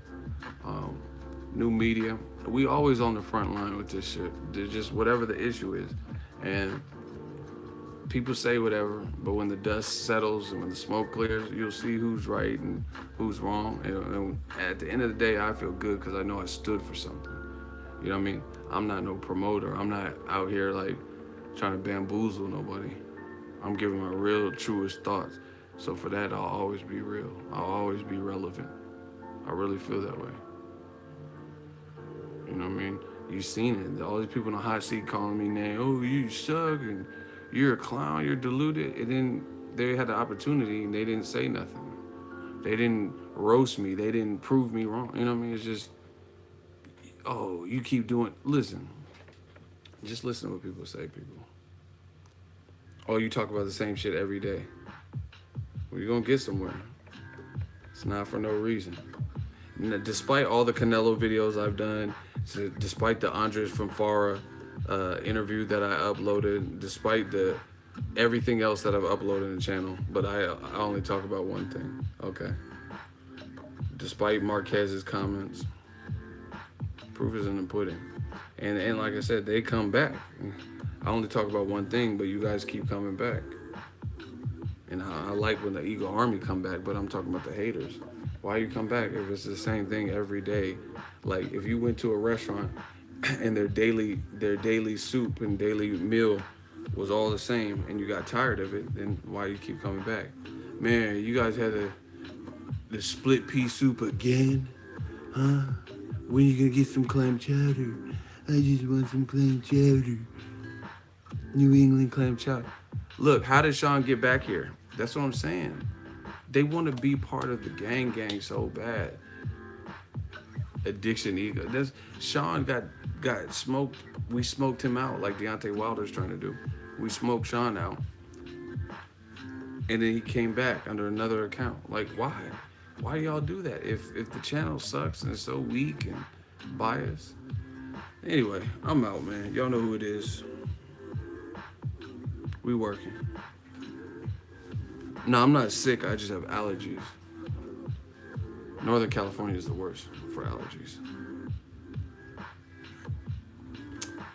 New media. We always on the front line with this shit. There's just whatever the issue is. And people say whatever, but when the dust settles and when the smoke clears, you'll see who's right and who's wrong. And at the end of the day, I feel good because I know I stood for something. You know what I mean? I'm not no promoter. I'm not out here like trying to bamboozle nobody. I'm giving my real, truest thoughts. So for that, I'll always be real. I'll always be relevant. I really feel that way. You know what I mean? You seen it. All these people in the hot seat calling me names. Oh, you suck, and you're a clown, you're deluded. And then they had the opportunity and they didn't say nothing. They didn't roast me. They didn't prove me wrong. You know what I mean? It's just, oh, you keep doing, listen. Just listen to what people say, people. Oh, you talk about the same shit every day. Well, you're going to get somewhere. It's not for no reason. Despite all the Canelo videos I've done, despite the Andres from Farah interview that I uploaded, despite everything else that I've uploaded in the channel, but I only talk about one thing, okay? Despite Marquez's comments, proof is in the pudding. And like I said, they come back. I only talk about one thing, but you guys keep coming back. And I like when the Ego Army come back, but I'm talking about the haters. Why you come back if it's the same thing every day? Like, if you went to a restaurant and their daily soup and daily meal was all the same and you got tired of it, then why you keep coming back? Man, you guys had the split pea soup again? Huh? When you gonna get some clam chowder? I just want some clam chowder. New England clam chowder. Look, how did Sean get back here? That's what I'm saying. They want to be part of the gang so bad. Addiction, ego. Sean got smoked. We smoked him out like Deontay Wilder's trying to do. We smoked Sean out. And then he came back under another account. Like, why? Why do y'all do that? If the channel sucks and it's so weak and biased. Anyway, I'm out, man. Y'all know who it is. We working. No, I'm not sick. I just have allergies. Northern California is the worst for allergies.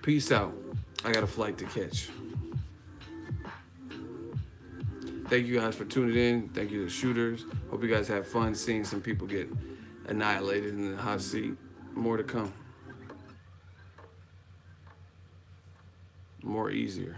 Peace out. I got a flight to catch. Thank you guys for tuning in. Thank you to the shooters. Hope you guys have fun seeing some people get annihilated in the hot seat. More to come. More easier.